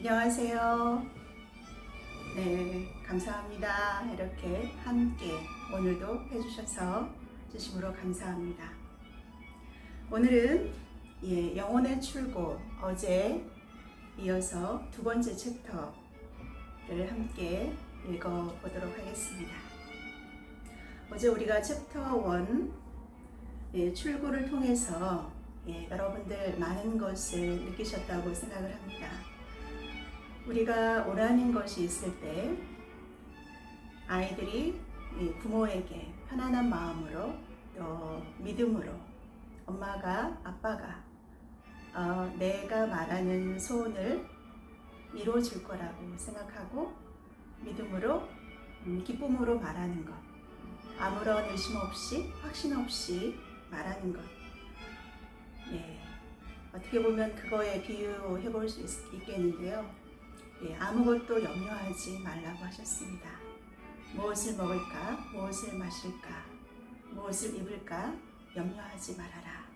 안녕하세요. 네, 감사합니다. 이렇게 함께 오늘도 해주셔서 진심으로 감사합니다. 오늘은 영혼의 출고, 어제 이어서 두 번째 챕터를 함께 읽어보도록 하겠습니다. 어제 우리가 챕터 1 출고를 통해서 여러분들 많은 것을 느끼셨다고 생각을 합니다. 우리가 원하는 것이 있을 때 아이들이 부모에게 편안한 마음으로 또 믿음으로 엄마가 아빠가 내가 말하는 소원을 이루어줄 거라고 생각하고 믿음으로 기쁨으로 말하는 것, 아무런 의심 없이 확신 없이 말하는 것. 어떻게 보면 그거에 비유해 볼 수 있겠는데요. 아무것도 염려하지 말라고 하셨습니다. 무엇을 먹을까, 무엇을 마실까, 무엇을 입을까 염려하지 말아라.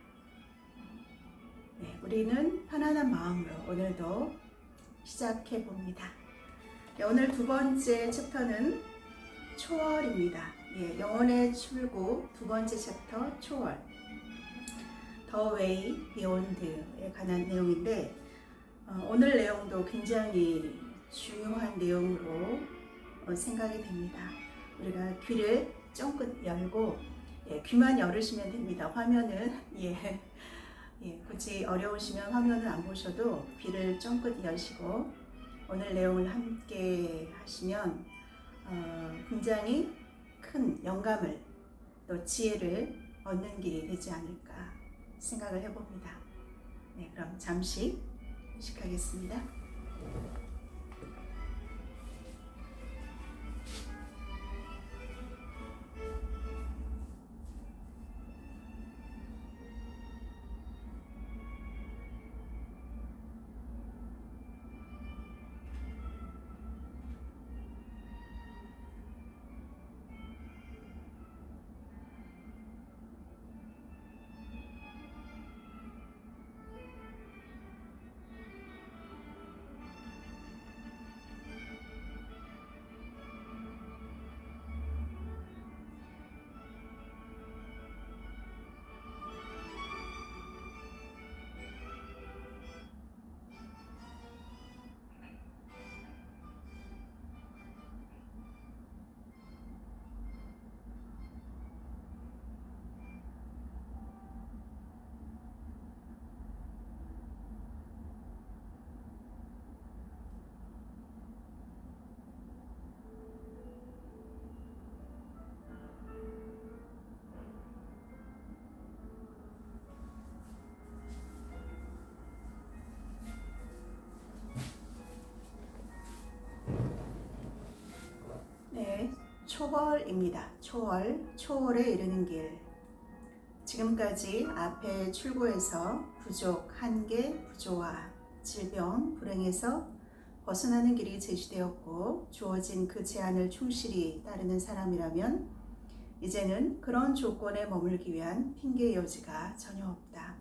우리는 편안한 마음으로 오늘도 시작해 봅니다. 오늘 두 번째 챕터는 초월입니다. 영혼의 출구 두 번째 챕터 초월. The Way Beyond에 관한 내용인데 오늘 내용도 굉장히 중요한 내용으로 생각이 됩니다. 우리가 귀를 쫑긋 열고 귀만 열으시면 됩니다. 화면은 굳이 어려우시면 화면을 안 보셔도 귀를 쫑긋 여시고 오늘 내용을 함께 하시면 굉장히 큰 영감을 또 지혜를 얻는 길이 되지 않을까 생각을 해봅니다. 그럼 잠시 시작하겠습니다. 초월입니다. 초월에 이르는 길. 지금까지 앞에 출구에서 부족, 한계, 부조화, 질병, 불행에서 벗어나는 길이 제시되었고 주어진 그 제안을 충실히 따르는 사람이라면 이제는 그런 조건에 머물기 위한 핑계의 여지가 전혀 없다.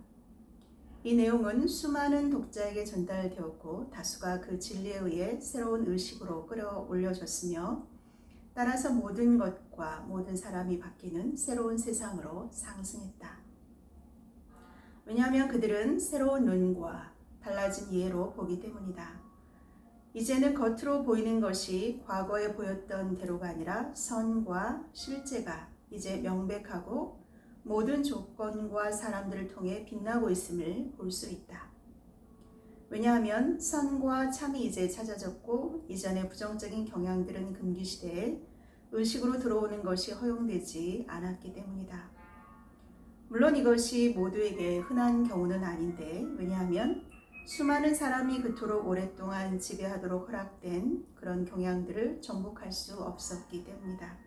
이 내용은 수많은 독자에게 전달되었고 다수가 그 진리에 의해 새로운 의식으로 끌어올려졌으며 따라서 모든 것과 모든 사람이 바뀌는 새로운 세상으로 상승했다. 왜냐하면 그들은 새로운 눈과 달라진 이해로 보기 때문이다. 이제는 겉으로 보이는 것이 과거에 보였던 대로가 아니라 선과 실제가 이제 명백하고 모든 조건과 사람들을 통해 빛나고 있음을 볼 수 있다. 왜냐하면 선과 참이 이제 찾아졌고 이전의 부정적인 경향들은 금기시대에 의식으로 들어오는 것이 허용되지 않았기 때문이다. 물론 이것이 모두에게 흔한 경우는 아닌데 왜냐하면 수많은 사람이 그토록 오랫동안 지배하도록 허락된 그런 경향들을 정복할 수 없었기 때문이다.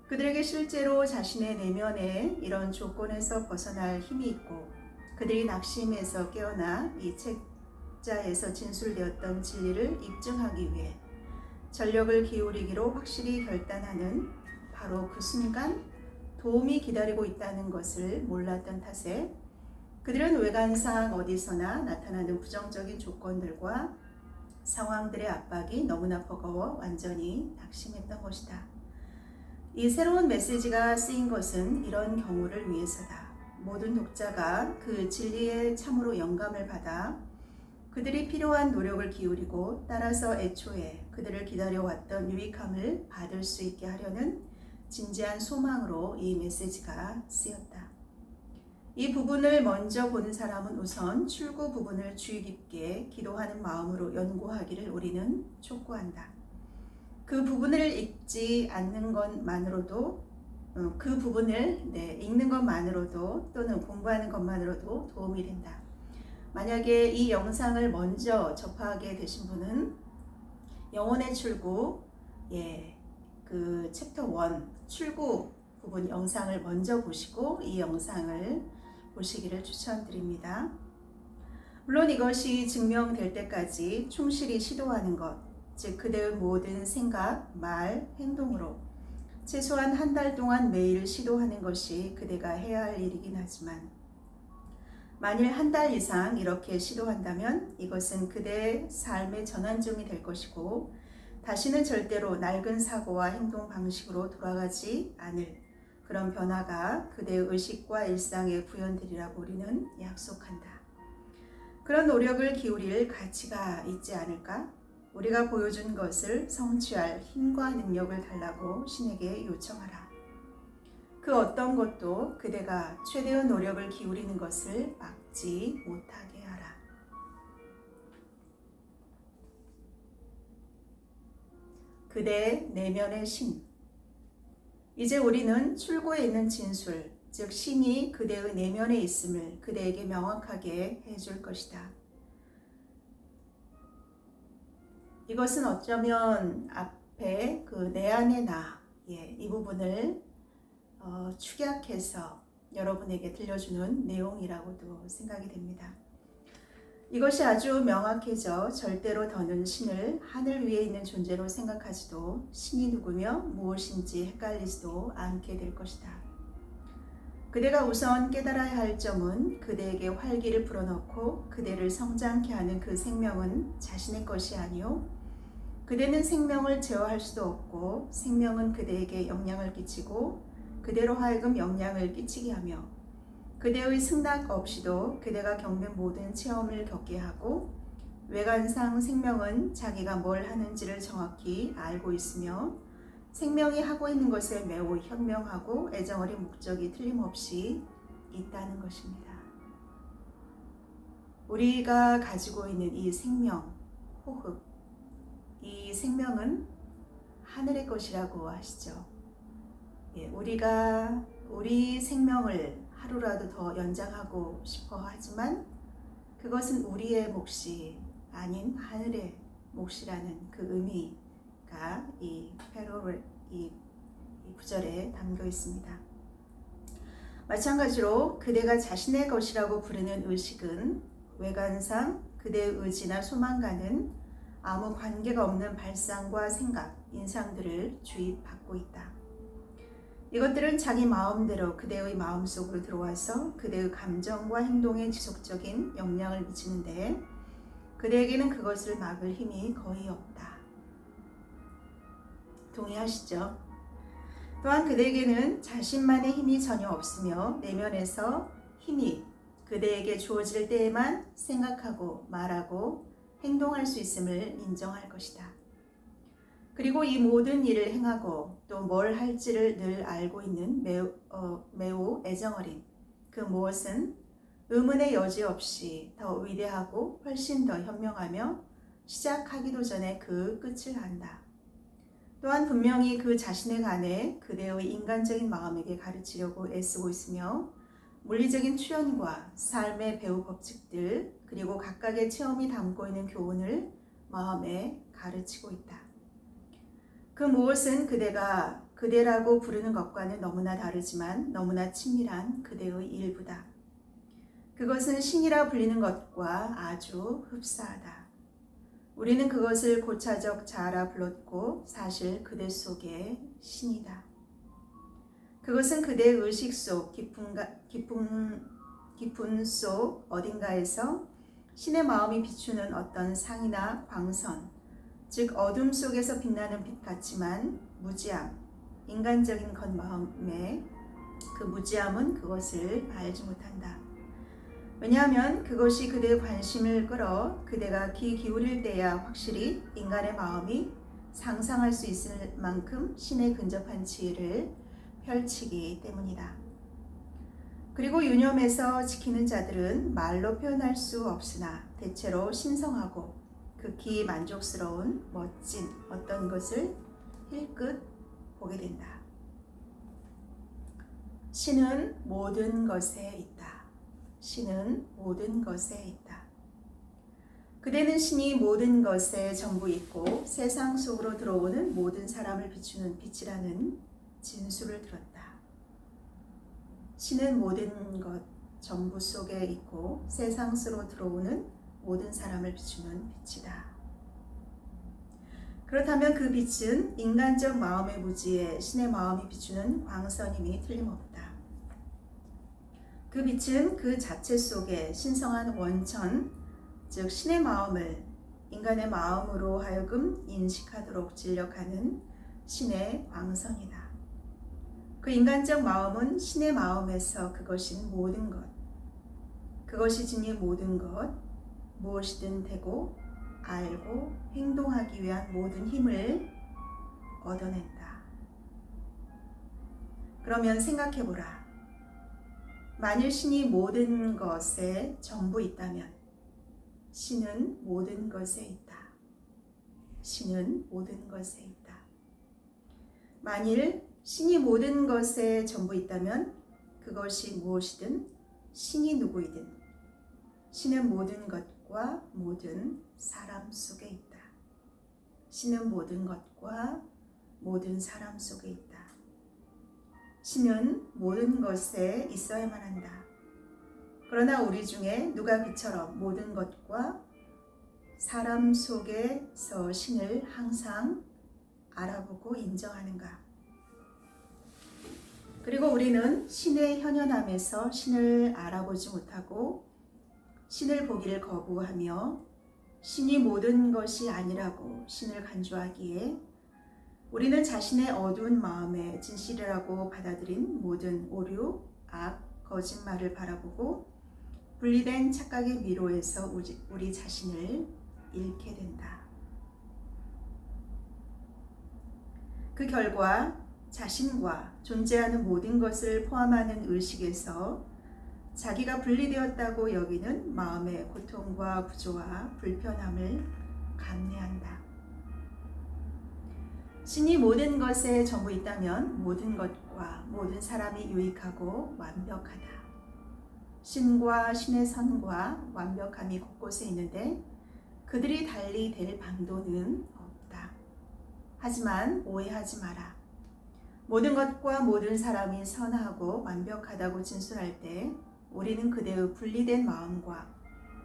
그들에게 실제로 자신의 내면에 이런 조건에서 벗어날 힘이 있고 그들이 낙심에서 깨어나 이 책자에서 진술되었던 진리를 입증하기 위해 전력을 기울이기로 확실히 결단하는 바로 그 순간 도움이 기다리고 있다는 것을 몰랐던 탓에 그들은 외관상 어디서나 나타나는 부정적인 조건들과 상황들의 압박이 너무나 버거워 완전히 낙심했던 것이다. 이 새로운 메시지가 쓰인 것은 이런 경우를 위해서다. 모든 독자가 그 진리에 참으로 영감을 받아 그들이 필요한 노력을 기울이고 따라서 애초에 그들을 기다려왔던 유익함을 받을 수 있게 하려는 진지한 소망으로 이 메시지가 쓰였다. 이 부분을 먼저 보는 사람은 우선 출구 부분을 주의 깊게 기도하는 마음으로 연구하기를 우리는 촉구한다. 그 부분을 읽지 않는 것만으로도 그 부분을 읽는 것만으로도 또는 공부하는 것만으로도 도움이 된다. 만약에 이 영상을 먼저 접하게 되신 분은 영혼의 출구, 그 챕터 1 출구 부분 영상을 먼저 보시고 이 영상을 보시기를 추천드립니다. 물론 이것이 증명될 때까지 충실히 시도하는 것, 즉 그대의 모든 생각, 말, 행동으로 최소한 한 달 동안 매일 시도하는 것이 그대가 해야 할 일이긴 하지만 만일 한 달 이상 이렇게 시도한다면 이것은 그대의 삶의 전환점이 될 것이고 다시는 절대로 낡은 사고와 행동 방식으로 돌아가지 않을 그런 변화가 그대의 의식과 일상에 구현되리라고 우리는 약속한다. 그런 노력을 기울일 가치가 있지 않을까? 우리가 보여준 것을 성취할 힘과 능력을 달라고 신에게 요청하라. 그 어떤 것도 그대가 최대의 노력을 기울이는 것을 막지 못하게 하라. 그대의 내면의 신. 이제 우리는 출구에 있는 진술, 즉 신이 그대의 내면에 있음을 그대에게 명확하게 해줄 것이다. 이것은 어쩌면 앞에 그 내 안의 나, 이 부분을 축약해서 여러분에게 들려주는 내용이라고도 생각이 됩니다. 이것이 아주 명확해져 절대로 더는 신을 하늘 위에 있는 존재로 생각하지도 신이 누구며 무엇인지 헷갈리지도 않게 될 것이다. 그대가 우선 깨달아야 할 점은 그대에게 활기를 불어넣고 그대를 성장케 하는 그 생명은 자신의 것이 아니요 그대는 생명을 제어할 수도 없고 생명은 그대에게 영향을 끼치고 그대로 하여금 영향을 끼치게 하며 그대의 승낙 없이도 그대가 겪는 모든 체험을 겪게 하고 외관상 생명은 자기가 뭘 하는지를 정확히 알고 있으며 생명이 하고 있는 것에 매우 현명하고 애정어린 목적이 틀림없이 있다는 것입니다. 우리가 가지고 있는 이 생명, 호흡, 이 생명은 하늘의 것이라고 하시죠. 우리가 우리 생명을 하루라도 더 연장하고 싶어 하지만 그것은 우리의 몫이 아닌 하늘의 몫이라는 그 의미가 이 구절에 담겨 있습니다. 마찬가지로 그대가 자신의 것이라고 부르는 의식은 외관상 그대의 의지나 소망과는 아무 관계가 없는 발상과 생각, 인상들을 주입받고 있다. 이것들은 자기 마음대로 그대의 마음속으로 들어와서 그대의 감정과 행동에 지속적인 영향을 미치는데 그대에게는 그것을 막을 힘이 거의 없다. 동의하시죠? 또한 그대에게는 자신만의 힘이 전혀 없으며 내면에서 힘이 그대에게 주어질 때에만 생각하고 말하고 행동할 수 있음을 인정할 것이다. 그리고 이 모든 일을 행하고 또 뭘 할지를 늘 알고 있는 매우 애정어린 그 무엇은 의문의 여지 없이 더 위대하고 훨씬 더 현명하며 시작하기도 전에 그 끝을 안다. 또한 분명히 그 자신에 관해 그대의 인간적인 마음에게 가르치려고 애쓰고 있으며 물리적인 출현과 삶의 배우 법칙들 그리고 각각의 체험이 담고 있는 교훈을 마음에 가르치고 있다. 그 무엇은 그대가 그대라고 부르는 것과는 너무나 다르지만 너무나 친밀한 그대의 일부다. 그것은 신이라 불리는 것과 아주 흡사하다. 우리는 그것을 고차적 자아라 불렀고 사실 그대 속에 신이다. 그것은 그대의 의식 속 깊은 속 어딘가에서 신의 마음이 비추는 어떤 상이나 광선, 즉 어둠 속에서 빛나는 빛 같지만 무지함, 인간적인 겉마음의 그 무지함은 그것을 알지 못한다. 왜냐하면 그것이 그대의 관심을 끌어 그대가 귀 기울일 때야 확실히 인간의 마음이 상상할 수 있을 만큼 신에 근접한 지혜를 펼치기 때문이다. 그리고 유념해서 지키는 자들은 말로 표현할 수 없으나 대체로 신성하고 극히 만족스러운 멋진 어떤 것을 힐끗 보게 된다. 신은 모든 것에 있다. 신은 모든 것에 있다. 그대는 신이 모든 것에 전부 있고 세상 속으로 들어오는 모든 사람을 비추는 빛이라는 진술을 들었다. 신은 모든 것 전부 속에 있고 세상 속으로 들어오는 모든 사람을 비추는 빛이다. 그렇다면 그 빛은 인간적 마음의 무지에 신의 마음이 비추는 광선임이 틀림없다. 그 빛은 그 자체 속에 신성한 원천, 즉 신의 마음을 인간의 마음으로 하여금 인식하도록 진력하는 신의 광선이다. 그 인간적 마음은 신의 마음에서 그것인 모든 것, 그것이 진리 모든 것, 무엇이든 되고 알고 행동하기 위한 모든 힘을 얻어낸다. 그러면 생각해보라. 만일 신이 모든 것에 전부 있다면 신은 모든 것에 있다. 신은 모든 것에 있다. 만일 신이 모든 것에 전부 있다면 그것이 무엇이든 신이 누구이든 신은 모든 것과 모든 사람 속에 있다. 신은 모든 것과 모든 사람 속에 있다. 신은 모든 것에 있어야만 한다. 그러나 우리 중에 누가 그처럼 모든 것과 사람 속에서 신을 항상 알아보고 인정하는가? 그리고 우리는 신의 현현함에서 신을 알아보지 못하고 신을 보기를 거부하며 신이 모든 것이 아니라고 신을 간주하기에 우리는 자신의 어두운 마음의 진실이라고 받아들인 모든 오류, 악, 거짓말을 바라보고 분리된 착각의 미로에서 우리 자신을 잃게 된다. 그 결과 자신과 존재하는 모든 것을 포함하는 의식에서 자기가 분리되었다고 여기는 마음의 고통과 부조와 불편함을 감내한다. 신이 모든 것에 전부 있다면 모든 것과 모든 사람이 유익하고 완벽하다. 신과 신의 선과 완벽함이 곳곳에 있는데 그들이 달리 될 방도는 없다. 하지만 오해하지 마라. 모든 것과 모든 사람이 선하고 완벽하다고 진술할 때 우리는 그대의 분리된 마음과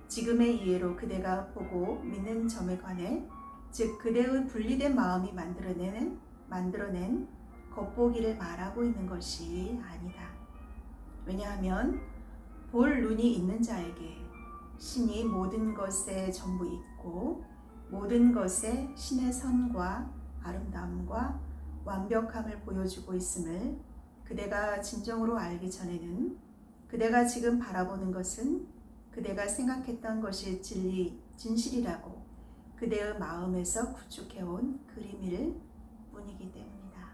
지금의 이해로 그대가 보고 믿는 점에 관해 즉 그대의 분리된 마음이 만들어낸 겉보기를 말하고 있는 것이 아니다. 왜냐하면 볼 눈이 있는 자에게 신이 모든 것에 전부 있고 모든 것에 신의 선과 아름다움과 완벽함을 보여주고 있음을 그대가 진정으로 알기 전에는 그대가 지금 바라보는 것은 그대가 생각했던 것이 진실이라고 그대의 마음에서 구축해온 그림일 뿐이기 때문이다.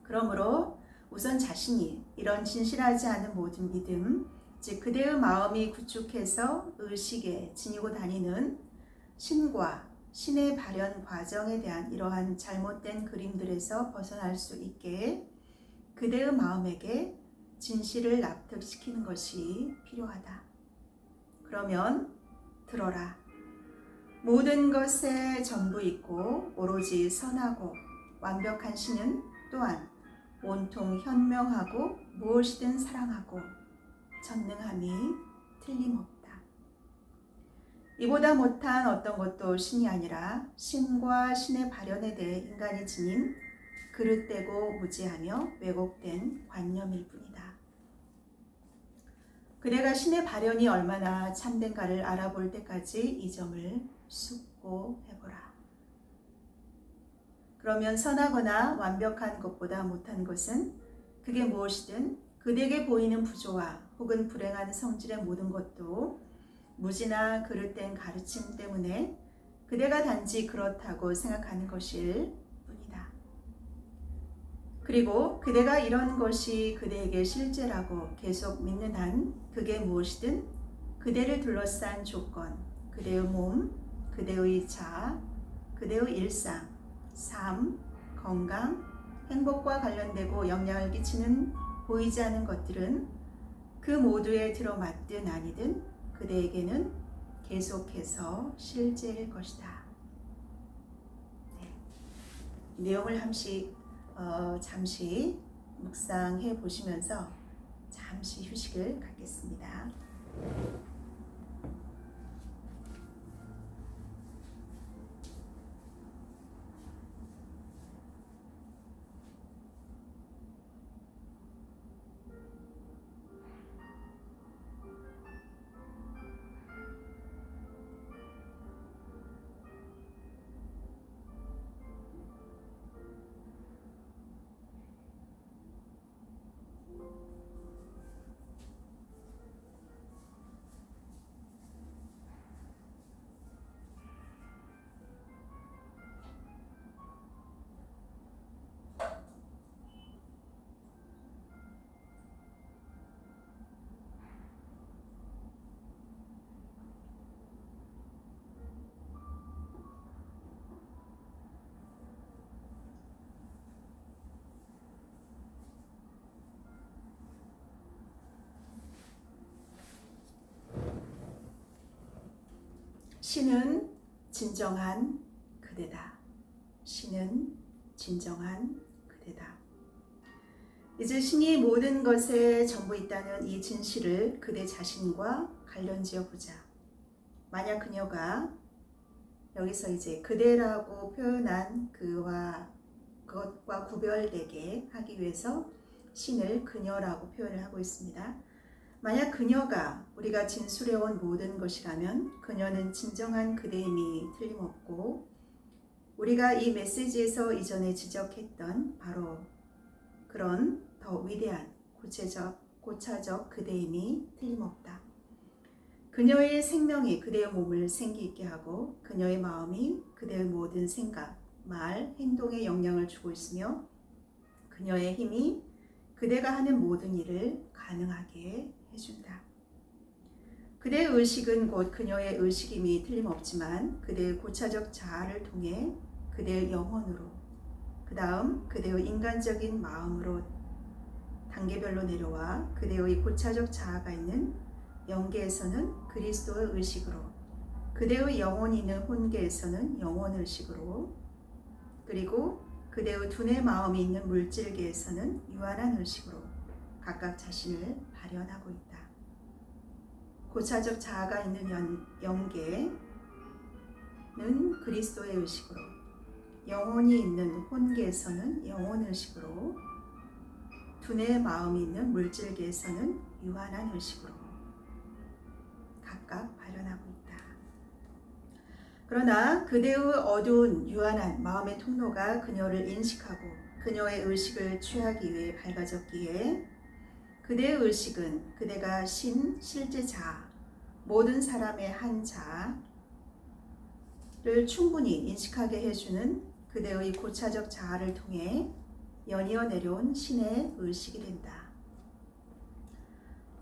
그러므로 우선 자신이 이런 진실하지 않은 모든 믿음, 즉 그대의 마음이 구축해서 의식에 지니고 다니는 신과 신의 발현 과정에 대한 이러한 잘못된 그림들에서 벗어날 수 있게 그대의 마음에게 진실을 납득시키는 것이 필요하다. 그러면 들어라. 모든 것에 전부 있고 오로지 선하고 완벽한 신은 또한 온통 현명하고 무엇이든 사랑하고 전능함이 틀림없다. 이보다 못한 어떤 것도 신이 아니라 신과 신의 발현에 대해 인간이 지닌 그릇되고 무지하며 왜곡된 관념일 뿐이다. 그대가 신의 발현이 얼마나 참된가를 알아볼 때까지 이 점을 숙고해보라. 그러면 선하거나 완벽한 것보다 못한 것은 그게 무엇이든 그대에게 보이는 부조화 혹은 불행한 성질의 모든 것도 무지나 그릇된 가르침 때문에 그대가 단지 그렇다고 생각하는 것일 뿐이다. 그리고 그대가 이런 것이 그대에게 실제라고 계속 믿는 한 그게 무엇이든 그대를 둘러싼 조건, 그대의 몸, 그대의 자, 그대의 일상, 삶, 건강, 행복과 관련되고 영향을 끼치는 보이지 않는 것들은 그 모두에 들어맞든 아니든 그대에게는 계속해서 실제일 것이다. 네. 내용을 잠시 묵상해 보시면서 잠시 휴식을 갖겠습니다. 신은 진정한 그대다. 신은 진정한 그대다. 이제 신이 모든 것에 전부 있다는 이 진실을 그대 자신과 관련지어 보자. 만약 그녀가 여기서 이제 그대라고 표현한 그것과 구별되게 하기 위해서 신을 그녀라고 표현을 하고 있습니다. 만약 그녀가 우리가 진술해온 모든 것이라면 그녀는 진정한 그대임이 틀림없고 우리가 이 메시지에서 이전에 지적했던 바로 그런 더 위대한 고차적 그대임이 틀림없다. 그녀의 생명이 그대의 몸을 생기 있게 하고 그녀의 마음이 그대의 모든 생각, 말, 행동에 영향을 주고 있으며 그녀의 힘이 그대가 하는 모든 일을 가능하게 해준다. 그대의 의식은 곧 그녀의 의식임이 틀림없지만 그대의 고차적 자아를 통해 그대의 영혼으로 그 다음 그대의 인간적인 마음으로 단계별로 내려와 그대의 고차적 자아가 있는 영계에서는 그리스도의 의식으로 그대의 영혼이 있는 혼계에서는 영혼 의식으로 그리고 그대의 두뇌 마음이 있는 물질계에서는 유한한 의식으로 각각 자신을 발현하고 있다. 고차적 자아가 있는 영계는 그리스도의 의식으로 영혼이 있는 혼계에서는 영혼 의식으로 두뇌 마음이 있는 물질계에서는 유한한 의식으로 각각 발현하고 있다. 그러나 그대의 어두운 유한한 마음의 통로가 그녀를 인식하고 그녀의 의식을 취하기 위해 밝아졌기에 그대의 의식은 그대가 실제 자아, 모든 사람의 한 자아를 충분히 인식하게 해주는 그대의 고차적 자아를 통해 연이어 내려온 신의 의식이 된다.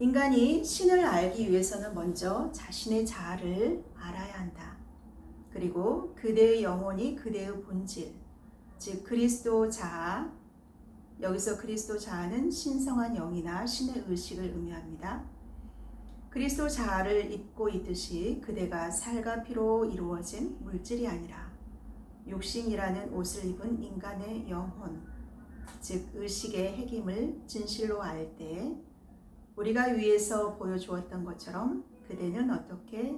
인간이 신을 알기 위해서는 먼저 자신의 자아를 알아야 한다. 그리고 그대의 영혼이 그대의 본질, 즉 그리스도 자아, 여기서 그리스도 자아는 신성한 영이나 신의 의식을 의미합니다. 그리스도 자아를 입고 있듯이 그대가 살과 피로 이루어진 물질이 아니라 육신이라는 옷을 입은 인간의 영혼, 즉 의식의 핵임을 진실로 알 때 우리가 위에서 보여주었던 것처럼 그대는 어떻게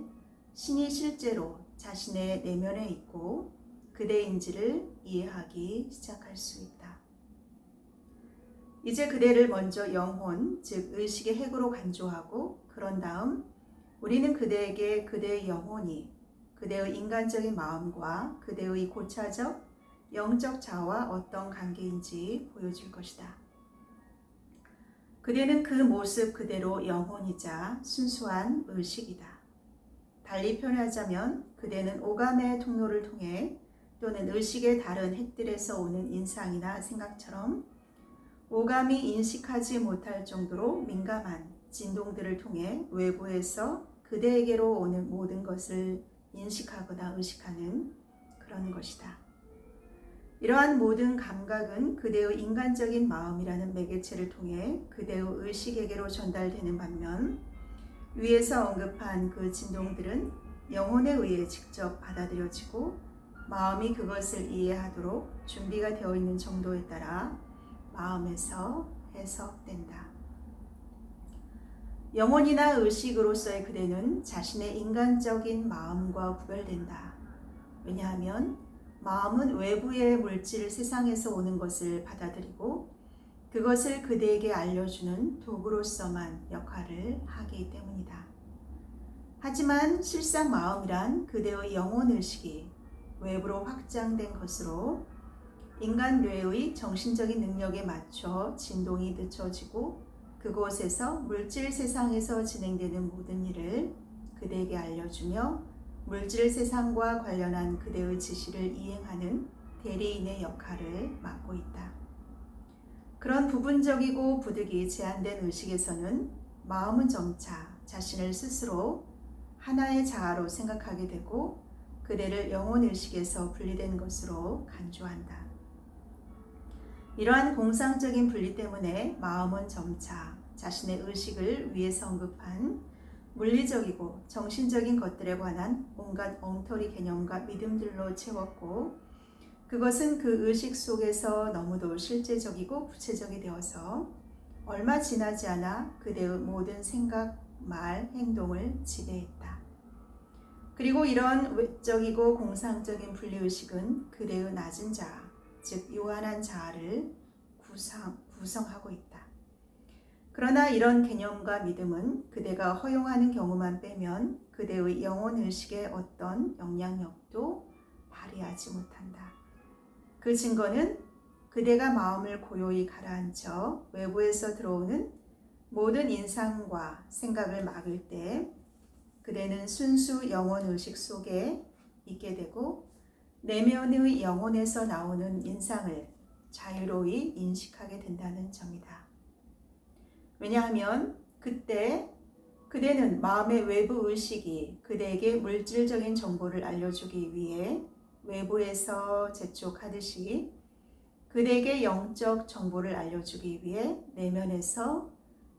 신이 실제로 자신의 내면에 있고 그대인지를 이해하기 시작할 수 있다. 이제 그대를 먼저 영혼, 즉 의식의 핵으로 간주하고 그런 다음 우리는 그대에게 그대의 영혼이 그대의 인간적인 마음과 그대의 고차적, 영적 자와 어떤 관계인지 보여줄 것이다. 그대는 그 모습 그대로 영혼이자 순수한 의식이다. 달리 표현하자면 그대는 오감의 통로를 통해 또는 의식의 다른 핵들에서 오는 인상이나 생각처럼 오감이 인식하지 못할 정도로 민감한 진동들을 통해 외부에서 그대에게로 오는 모든 것을 인식하거나 의식하는 그런 것이다. 이러한 모든 감각은 그대의 인간적인 마음이라는 매개체를 통해 그대의 의식에게로 전달되는 반면 위에서 언급한 그 진동들은 영혼에 의해 직접 받아들여지고 마음이 그것을 이해하도록 준비가 되어 있는 정도에 따라 마음에서 해석된다. 영혼이나 의식으로서의 그대는 자신의 인간적인 마음과 구별된다. 왜냐하면 마음은 외부의 물질 세상에서 오는 것을 받아들이고 그것을 그대에게 알려주는 도구로서만 역할을 하기 때문이다. 하지만 실상 마음이란 그대의 영혼의식이 외부로 확장된 것으로 인간 뇌의 정신적인 능력에 맞춰 진동이 늦춰지고 그곳에서 물질 세상에서 진행되는 모든 일을 그대에게 알려주며 물질 세상과 관련한 그대의 지시를 이행하는 대리인의 역할을 맡고 있다. 그런 부분적이고 부득이 제한된 의식에서는 마음은 점차 자신을 스스로 하나의 자아로 생각하게 되고 그대를 영혼의식에서 분리된 것으로 간주한다. 이러한 공상적인 분리 때문에 마음은 점차 자신의 의식을 위에서 언급한 물리적이고 정신적인 것들에 관한 온갖 엉터리 개념과 믿음들로 채웠고 그것은 그 의식 속에서 너무도 실제적이고 구체적이 되어서 얼마 지나지 않아 그대의 모든 생각, 말, 행동을 지배했다. 그리고 이런 외적이고 공상적인 분리의식은 그대의 낮은 자아, 즉 요한한 자아를 구성하고 있다. 그러나 이런 개념과 믿음은 그대가 허용하는 경우만 빼면 그대의 영혼의식에 어떤 영향력도 발휘하지 못한다. 그 증거는 그대가 마음을 고요히 가라앉혀 외부에서 들어오는 모든 인상과 생각을 막을 때 그대는 순수 영혼의식 속에 있게 되고 내면의 영혼에서 나오는 인상을 자유로이 인식하게 된다는 점이다. 왜냐하면 그때 그대는 마음의 외부 의식이 그대에게 물질적인 정보를 알려주기 위해 외부에서 재촉하듯이 그대에게 영적 정보를 알려주기 위해 내면에서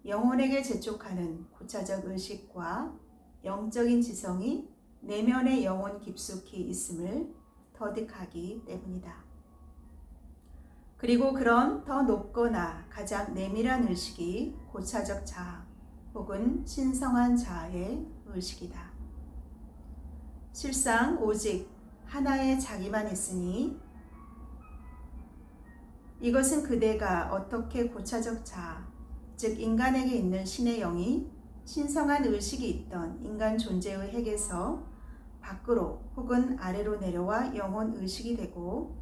영혼에게 재촉하는 고차적 의식과 영적인 지성이 내면의 영혼 깊숙이 있음을 터득하기 때문이다. 그리고 그런 더 높거나 가장 내밀한 의식이 고차적 자아 혹은 신성한 자아의 의식이다. 실상 오직 하나의 자기만 있으니 이것은 그대가 어떻게 고차적 자아, 즉 인간에게 있는 신의 영이 신성한 의식이 있던 인간 존재의 핵에서 밖으로 혹은 아래로 내려와 영혼 의식이 되고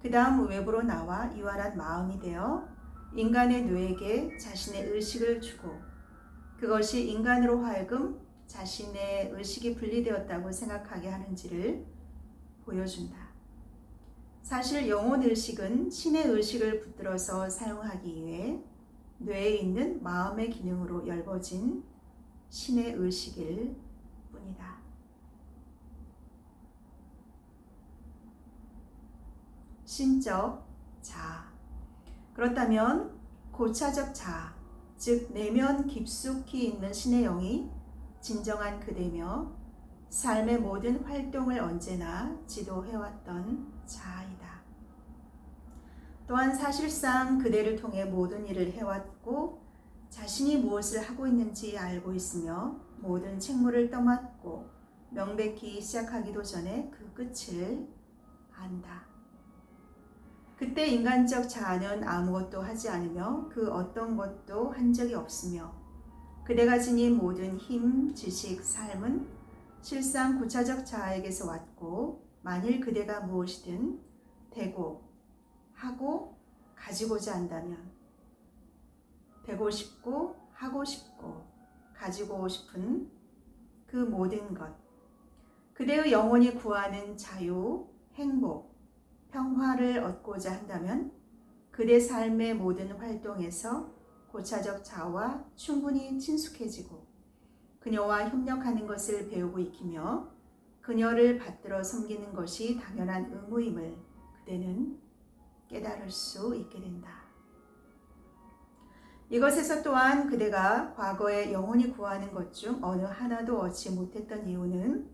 그 다음 외부로 나와 유한한 마음이 되어 인간의 뇌에게 자신의 의식을 주고 그것이 인간으로 하여금 자신의 의식이 분리되었다고 생각하게 하는지를 보여준다. 사실 영혼 의식은 신의 의식을 붙들어서 사용하기 위해 뇌에 있는 마음의 기능으로 열거진 신의 의식일 뿐이다. 신적 자아. 그렇다면 고차적 자아, 즉 내면 깊숙이 있는 신의 영이 진정한 그대며 삶의 모든 활동을 언제나 지도해왔던 자아이다. 또한 사실상 그대를 통해 모든 일을 해왔고 자신이 무엇을 하고 있는지 알고 있으며 모든 책무를 떠맡고 명백히 시작하기도 전에 그 끝을 안다. 그때 인간적 자아는 아무것도 하지 않으며 그 어떤 것도 한 적이 없으며 그대가 지닌 모든 힘, 지식, 삶은 실상 구차적 자아에게서 왔고 만일 그대가 무엇이든 되고 하고 가지고자 한다면 되고 싶고 하고 싶고 가지고 싶은 그 모든 것 그대의 영혼이 구하는 자유, 행복, 평화를 얻고자 한다면 그대 삶의 모든 활동에서 고차적 자아와 충분히 친숙해지고 그녀와 협력하는 것을 배우고 익히며 그녀를 받들어 섬기는 것이 당연한 의무임을 그대는 깨달을 수 있게 된다. 이것에서 또한 그대가 과거에 영혼이 구하는 것 중 어느 하나도 얻지 못했던 이유는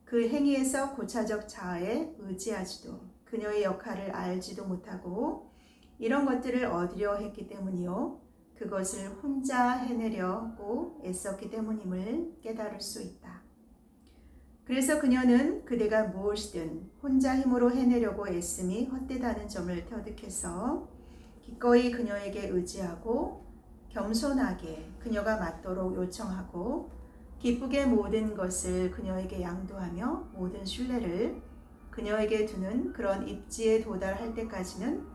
그 행위에서 고차적 자아에 의지하지도 그녀의 역할을 알지도 못하고 이런 것들을 얻으려 했기 때문이요. 그것을 혼자 해내려고 애썼기 때문임을 깨달을 수 있다. 그래서 그녀는 그대가 무엇이든 혼자 힘으로 해내려고 애씀이 헛되다는 점을 터득해서 기꺼이 그녀에게 의지하고 겸손하게 그녀가 맞도록 요청하고 기쁘게 모든 것을 그녀에게 양도하며 모든 신뢰를 그녀에게 두는 그런 입지에 도달할 때까지는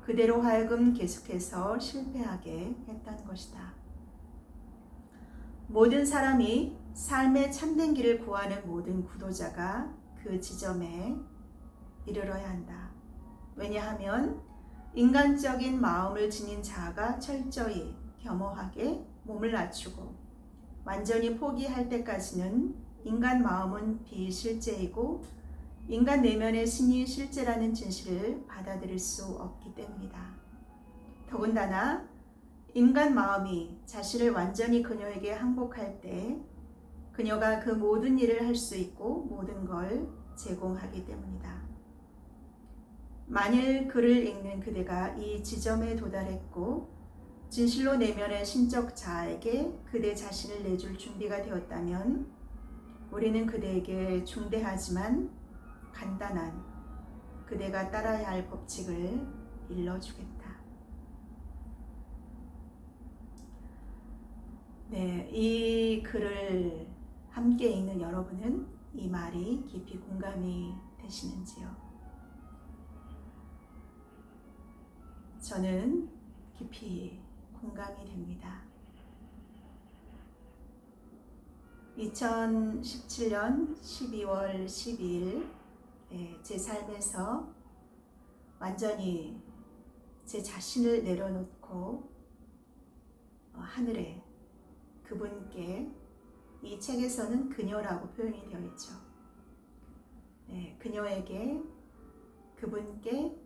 그대로 하여금 계속해서 실패하게 했던 것이다. 모든 사람이 삶의 참된 길을 구하는 모든 구도자가 그 지점에 이르러야 한다. 왜냐하면 인간적인 마음을 지닌 자아가 철저히 겸허하게 몸을 낮추고 완전히 포기할 때까지는 인간 마음은 비실제이고 인간 내면의 신이 실제라는 진실을 받아들일 수 없기 때문이다. 더군다나 인간 마음이 자신을 완전히 그녀에게 항복할 때 그녀가 그 모든 일을 할 수 있고 모든 걸 제공하기 때문이다. 만일 글을 읽는 그대가 이 지점에 도달했고 진실로 내면의 신적 자아에게 그대 자신을 내줄 준비가 되었다면 우리는 그대에게 중대하지만 간단한 그대가 따라야 할 법칙을 일러주겠다. 네, 이 글을 함께 읽는 여러분은 이 말이 깊이 공감이 되시는지요? 저는 깊이 공감이 됩니다. 2017년 12월 12일 제 삶에서 완전히 제 자신을 내려놓고 하늘에 그분께 이 책에서는 그녀라고 표현이 되어 있죠. 네, 그녀에게 그분께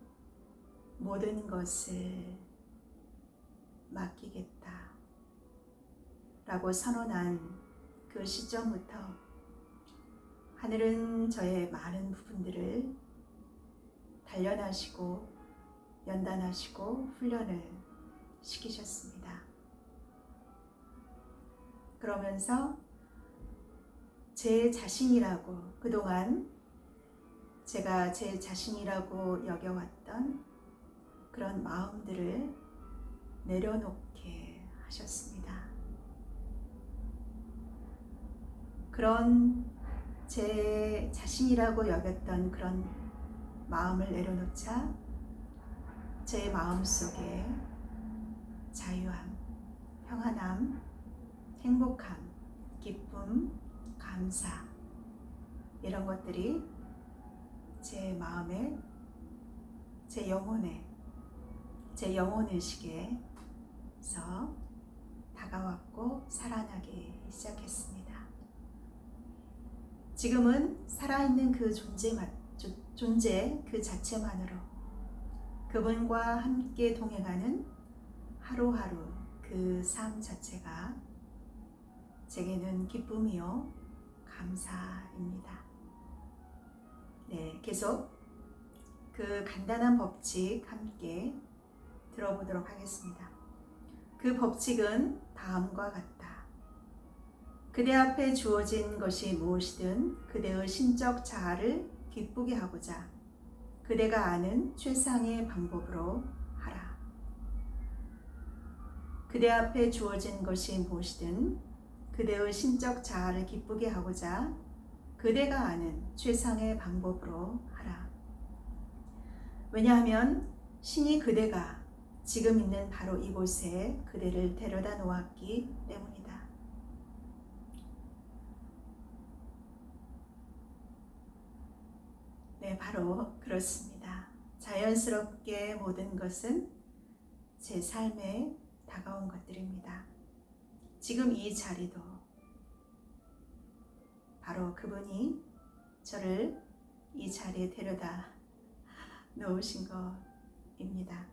모든 것을 맡기겠다 라고 선언한 그 시점부터 하늘은 저의 많은 부분들을 단련하시고 연단하시고 훈련을 시키셨습니다. 그러면서 제 자신이라고 그동안 제가 제 자신이라고 여겨왔던 그런 마음들을 내려놓게 하셨습니다. 그런 제 자신이라고 여겼던 그런 마음을 내려놓자 제 마음속에 자유함, 평안함, 행복함, 기쁨, 감사 이런 것들이 제 마음에, 제 영혼에, 제 영혼의식에서 다가왔고 살아나기 시작했습니다. 지금은 살아있는 그 존재 그 자체만으로 그분과 함께 동행하는 하루하루 그 삶 자체가 제게는 기쁨이요 감사입니다. 네, 계속 그 간단한 법칙 함께 들어보도록 하겠습니다. 그 법칙은 다음과 같다. 그대 앞에 주어진 것이 무엇이든 그대의 신적 자아를 기쁘게 하고자 그대가 아는 최상의 방법으로 하라. 그대 앞에 주어진 것이 무엇이든 그대의 신적 자아를 기쁘게 하고자 그대가 아는 최상의 방법으로 하라. 왜냐하면 신이 그대가 지금 있는 바로 이곳에 그대를 데려다 놓았기 때문이다. 네, 바로 그렇습니다. 자연스럽게 모든 것은 제 삶에 다가온 것들입니다. 지금 이 자리도 바로 그분이 저를 이 자리에 데려다 놓으신 것입니다.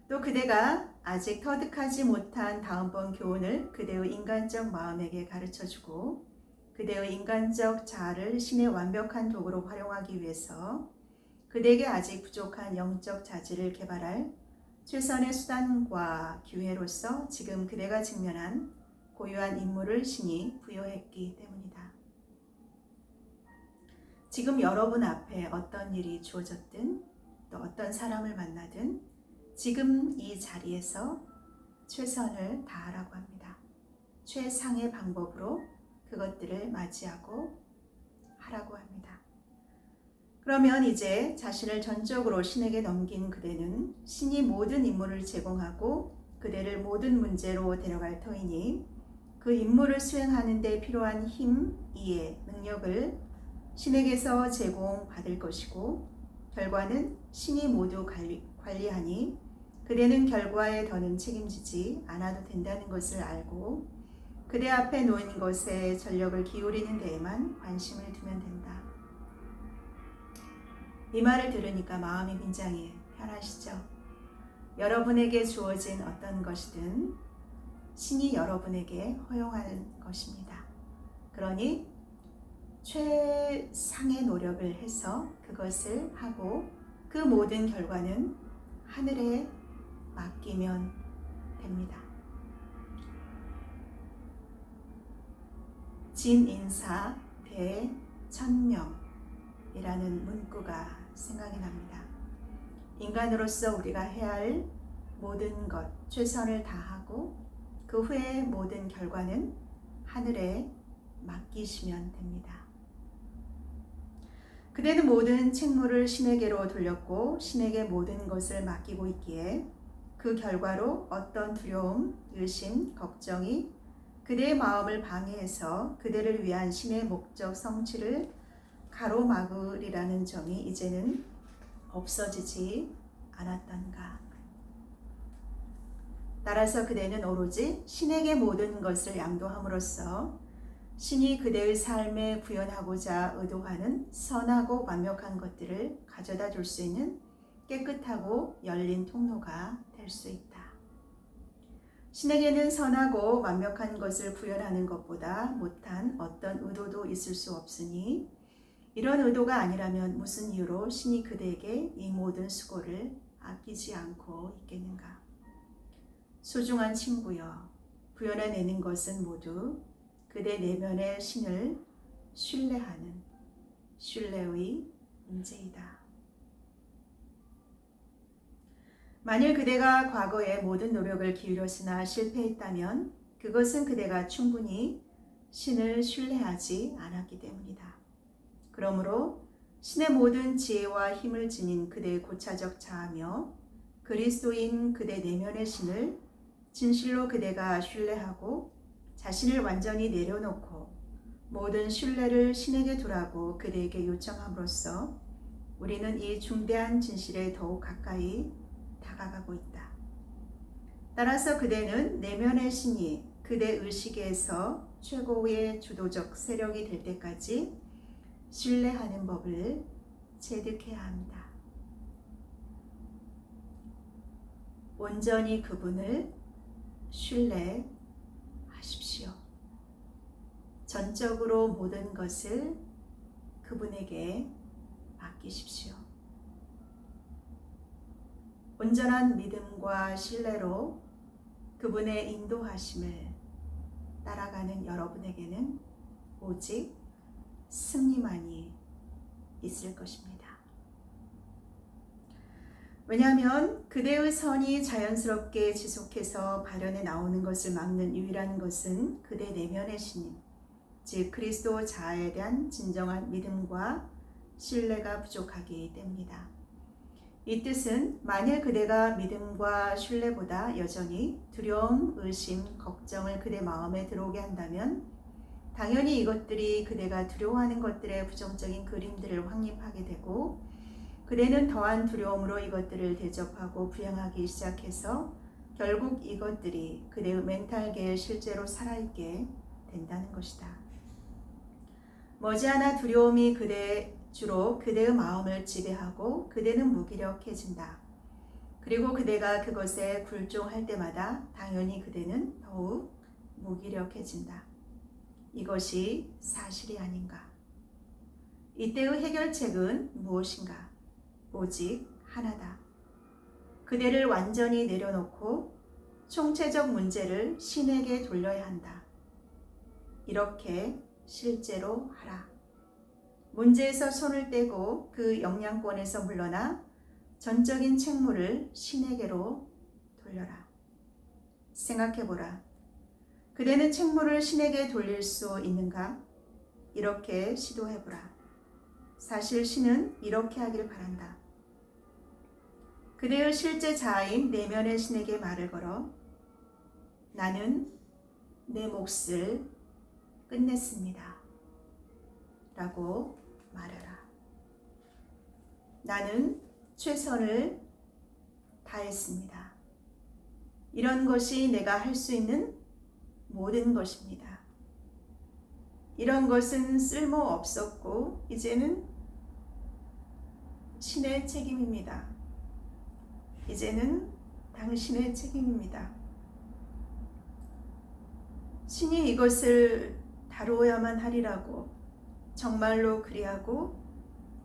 또 그대가 아직 터득하지 못한 다음번 교훈을 그대의 인간적 마음에게 가르쳐주고 그대의 인간적 자아를 신의 완벽한 도구로 활용하기 위해서 그대에게 아직 부족한 영적 자질을 개발할 최선의 수단과 기회로서 지금 그대가 직면한 고유한 임무를 신이 부여했기 때문이다. 지금 여러분 앞에 어떤 일이 주어졌든 또 어떤 사람을 만나든 지금 이 자리에서 최선을 다하라고 합니다. 최상의 방법으로 그것들을 맞이하고 하라고 합니다. 그러면 이제 자신을 전적으로 신에게 넘긴 그대는 신이 모든 임무를 제공하고 그대를 모든 문제로 데려갈 터이니 그 임무를 수행하는 데 필요한 힘, 이해, 능력을 신에게서 제공받을 것이고 결과는 신이 모두 관리하니 그대는 결과에 더는 책임지지 않아도 된다는 것을 알고 그대 앞에 놓인 것에 전력을 기울이는 데에만 관심을 두면 된다. 이 말을 들으니까 마음이 굉장히 편하시죠? 여러분에게 주어진 어떤 것이든 신이 여러분에게 허용하는 것입니다. 그러니 최상의 노력을 해서 그것을 하고 그 모든 결과는 하늘에 맡기면 됩니다. 진인사 대천명이라는 문구가 생각이 납니다. 인간으로서 우리가 해야 할 모든 것, 최선을 다하고 그 후에 모든 결과는 하늘에 맡기시면 됩니다. 그대는 모든 책무를 신에게로 돌렸고 신에게 모든 것을 맡기고 있기에 그 결과로 어떤 두려움, 의심, 걱정이 그대의 마음을 방해해서 그대를 위한 신의 목적 성취를 가로막으리라는 점이 이제는 없어지지 않았던가. 따라서 그대는 오로지 신에게 모든 것을 양도함으로써 신이 그대의 삶에 구현하고자 의도하는 선하고 완벽한 것들을 가져다 줄 수 있는 깨끗하고 열린 통로가 될 수 있다. 신에게는 선하고 완벽한 것을 구현하는 것보다 못한 어떤 의도도 있을 수 없으니 이런 의도가 아니라면 무슨 이유로 신이 그대에게 이 모든 수고를 아끼지 않고 있겠는가. 소중한 친구여, 구현해내는 것은 모두 그대 내면의 신을 신뢰하는 신뢰의 문제이다. 만일 그대가 과거에 모든 노력을 기울였으나 실패했다면 그것은 그대가 충분히 신을 신뢰하지 않았기 때문이다. 그러므로 신의 모든 지혜와 힘을 지닌 그대의 고차적 자아며 그리스도인 그대 내면의 신을 진실로 그대가 신뢰하고 자신을 완전히 내려놓고 모든 신뢰를 신에게 두라고 그대에게 요청함으로써 우리는 이 중대한 진실에 더욱 가까이 다가가고 있다. 따라서 그대는 내면의 신이 그대 의식에서 최고의 주도적 세력이 될 때까지 신뢰하는 법을 체득해야 합니다. 온전히 그분을 신뢰하십시오. 전적으로 모든 것을 그분에게 맡기십시오. 온전한 믿음과 신뢰로 그분의 인도하심을 따라가는 여러분에게는 오직 승리만이 있을 것입니다. 왜냐하면 그대의 선이 자연스럽게 지속해서 발현해 나오는 것을 막는 유일한 것은 그대 내면의 신임, 즉 그리스도 자아에 대한 진정한 믿음과 신뢰가 부족하기 때문이다. 이 뜻은 만일 그대가 믿음과 신뢰보다 여전히 두려움, 의심, 걱정을 그대 마음에 들어오게 한다면 당연히 이것들이 그대가 두려워하는 것들의 부정적인 그림들을 확립하게 되고 그대는 더한 두려움으로 이것들을 대접하고 부양하기 시작해서 결국 이것들이 그대의 멘탈계에 실제로 살아있게 된다는 것이다. 머지않아 두려움이 주로 그대의 마음을 지배하고 그대는 무기력해진다. 그리고 그대가 그것에 굴종할 때마다 당연히 그대는 더욱 무기력해진다. 이것이 사실이 아닌가? 이때의 해결책은 무엇인가? 오직 하나다. 그대를 완전히 내려놓고 총체적 문제를 신에게 돌려야 한다. 이렇게 실제로 하라. 문제에서 손을 떼고 그 영향권에서 물러나 전적인 책무를 신에게로 돌려라. 생각해보라. 그대는 책무를 신에게 돌릴 수 있는가? 이렇게 시도해보라. 사실 신은 이렇게 하길 바란다. 그대의 실제 자아인 내면의 신에게 말을 걸어 나는 내 몫을 끝냈습니다. 라고 말하라. 나는 최선을 다했습니다. 이런 것이 내가 할 수 있는 모든 것입니다. 이런 것은 쓸모 없었고 이제는 신의 책임입니다. 이제는 당신의 책임입니다. 신이 이것을 다루어야만 하리라고 정말로 그리하고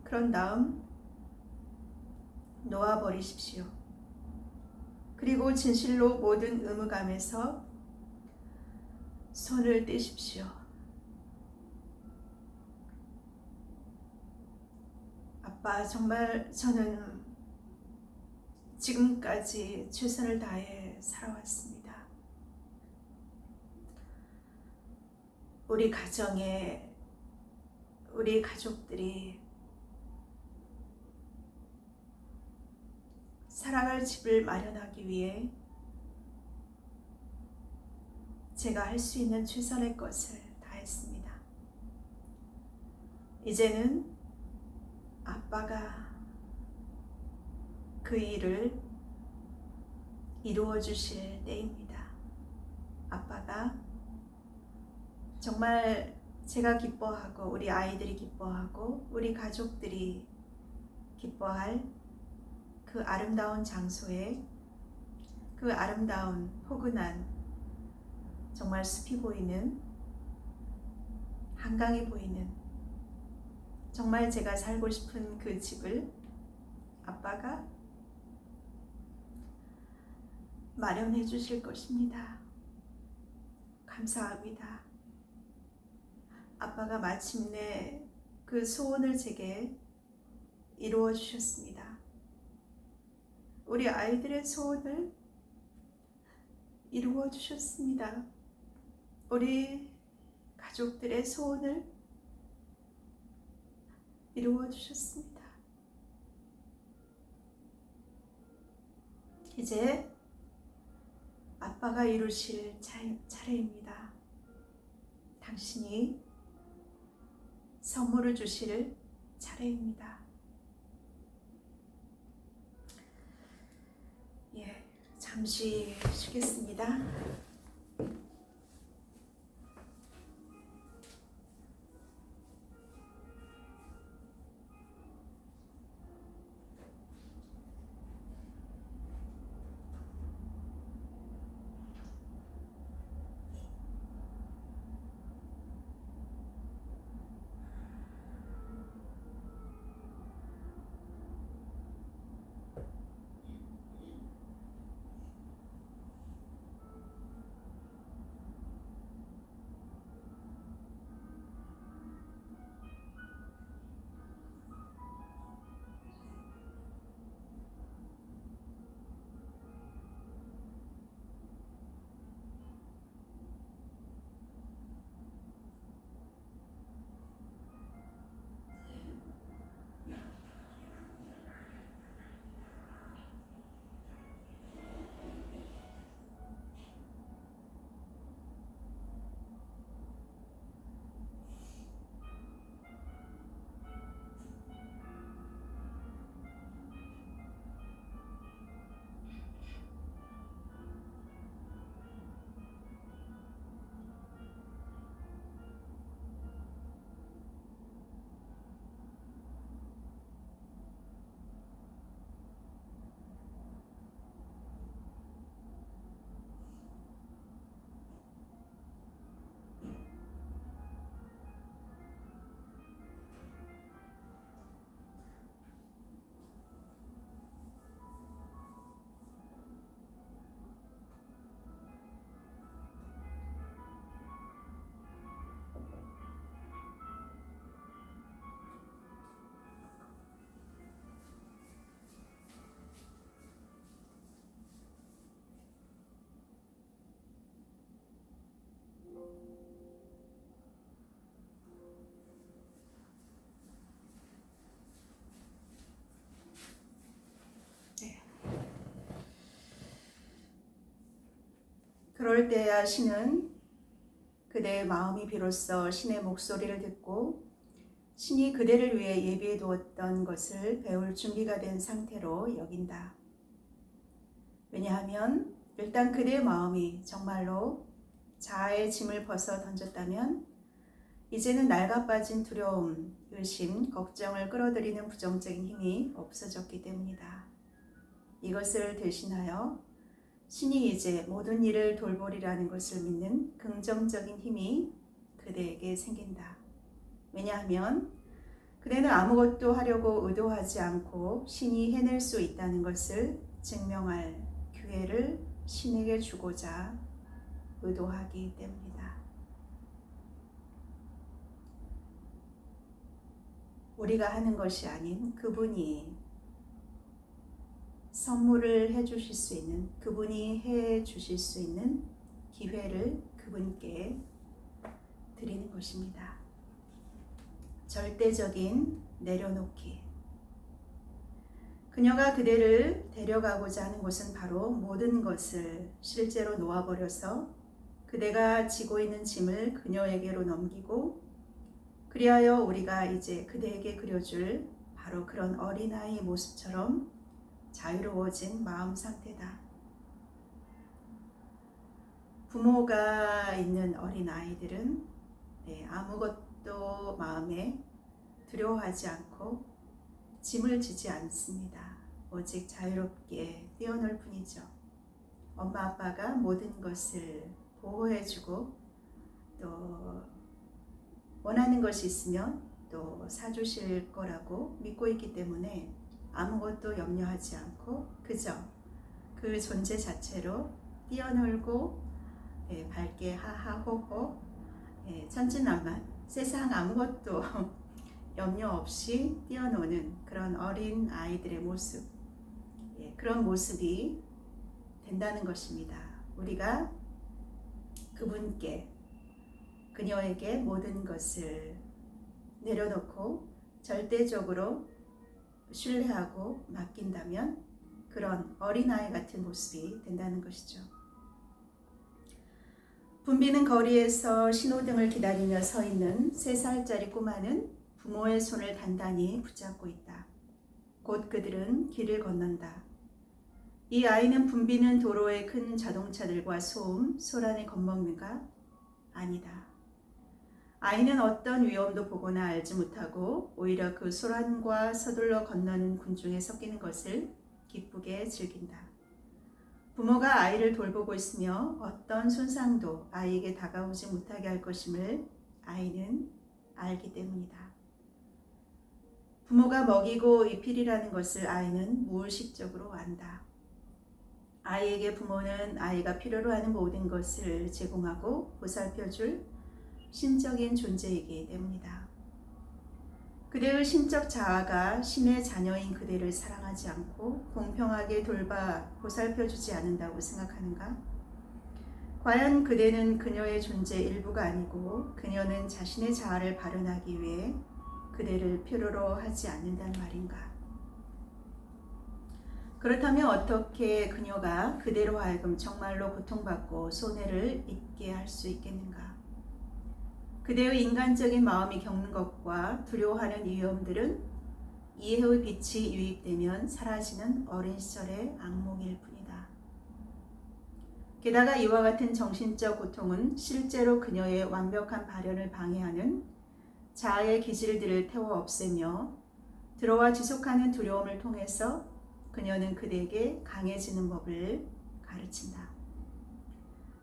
그런 다음 놓아버리십시오. 그리고 진실로 모든 의무감에서 손을 떼십시오. 아빠, 정말 저는 지금까지 최선을 다해 살아왔습니다. 우리 가정에 우리 가족들이 살아갈 집을 마련하기 위해 제가 할 수 있는 최선의 것을 다했습니다. 이제는 아빠가 그 일을 이루어 주실 때입니다. 아빠가 정말 제가 기뻐하고 우리 아이들이 기뻐하고 우리 가족들이 기뻐할 그 아름다운 장소에 그 아름다운 포근한 정말 숲이 보이는 한강이 보이는 정말 제가 살고 싶은 그 집을 아빠가 마련해 주실 것입니다. 감사합니다. 아빠가 마침내 그 소원을 제게 이루어 주셨습니다. 우리 아이들의 소원을 이루어 주셨습니다. 우리 가족들의 소원을 이루어 주셨습니다. 이제 아빠가 이루실 차례입니다. 당신이 선물을 주실 차례입니다. 잠시 쉬겠습니다. 그럴 때야 신은 그대의 마음이 비로소 신의 목소리를 듣고 신이 그대를 위해 예비해 두었던 것을 배울 준비가 된 상태로 여긴다. 왜냐하면 일단 그대의 마음이 정말로 자아의 짐을 벗어 던졌다면 이제는 낡아빠진 두려움, 의심, 걱정을 끌어들이는 부정적인 힘이 없어졌기 때문이다. 이것을 대신하여 신이 이제 모든 일을 돌보리라는 것을 믿는 긍정적인 힘이 그대에게 생긴다. 왜냐하면 그대는 아무것도 하려고 의도하지 않고 신이 해낼 수 있다는 것을 증명할 기회를 신에게 주고자 의도하기 때문이다. 우리가 하는 것이 아닌 그분이 선물을 해주실 수 있는, 그분이 해주실 수 있는 기회를 그분께 드리는 것입니다. 절대적인 내려놓기. 그녀가 그대를 데려가고자 하는 곳은 바로 모든 것을 실제로 놓아버려서 그대가 지고 있는 짐을 그녀에게로 넘기고, 그리하여 우리가 이제 그대에게 그려줄 바로 그런 어린아이의 모습처럼 자유로워진 마음 상태다. 부모가 있는 어린아이들은 아무것도 마음에 두려워하지 않고 짐을 지지 않습니다. 오직 자유롭게 뛰어놀 뿐이죠. 엄마 아빠가 모든 것을 보호해주고 또 원하는 것이 있으면 또 사주실 거라고 믿고 있기 때문에 아무것도 염려하지 않고 그저 그 존재 자체로 뛰어놀고 밝게 하하호호 천진난만 세상 아무것도 염려 없이 뛰어노는 그런 어린 아이들의 모습, 그런 모습이 된다는 것입니다. 우리가 그분께, 그녀에게 모든 것을 내려놓고 절대적으로 신뢰하고 맡긴다면 그런 어린아이 같은 모습이 된다는 것이죠. 붐비는 거리에서 신호등을 기다리며 서 있는 3살짜리 꼬마는 부모의 손을 단단히 붙잡고 있다. 곧 그들은 길을 건넌다. 이 아이는 붐비는 도로의 큰 자동차들과 소음, 소란에 겁먹는가? 아니다. 아이는 어떤 위험도 보거나 알지 못하고 오히려 그 소란과 서둘러 건너는 군중에 섞이는 것을 기쁘게 즐긴다. 부모가 아이를 돌보고 있으며 어떤 손상도 아이에게 다가오지 못하게 할 것임을 아이는 알기 때문이다. 부모가 먹이고 입히리라는 것을 아이는 무의식적으로 안다. 아이에게 부모는 아이가 필요로 하는 모든 것을 제공하고 보살펴줄 신적인 존재이기 때문이다. 그대의 신적 자아가 신의 자녀인 그대를 사랑하지 않고 공평하게 돌봐 보살펴주지 않는다고 생각하는가? 과연 그대는 그녀의 존재 일부가 아니고 그녀는 자신의 자아를 발현하기 위해 그대를 필요로 하지 않는다는 말인가? 그렇다면 어떻게 그녀가 그대로 하여금 정말로 고통받고 손해를 입게 할 수 있겠는가? 그대의 인간적인 마음이 겪는 것과 두려워하는 위험들은 이해의 빛이 유입되면 사라지는 어린 시절의 악몽일 뿐이다. 게다가 이와 같은 정신적 고통은 실제로 그녀의 완벽한 발현을 방해하는 자아의 기질들을 태워 없애며 들어와 지속하는 두려움을 통해서 그녀는 그대에게 강해지는 법을 가르친다.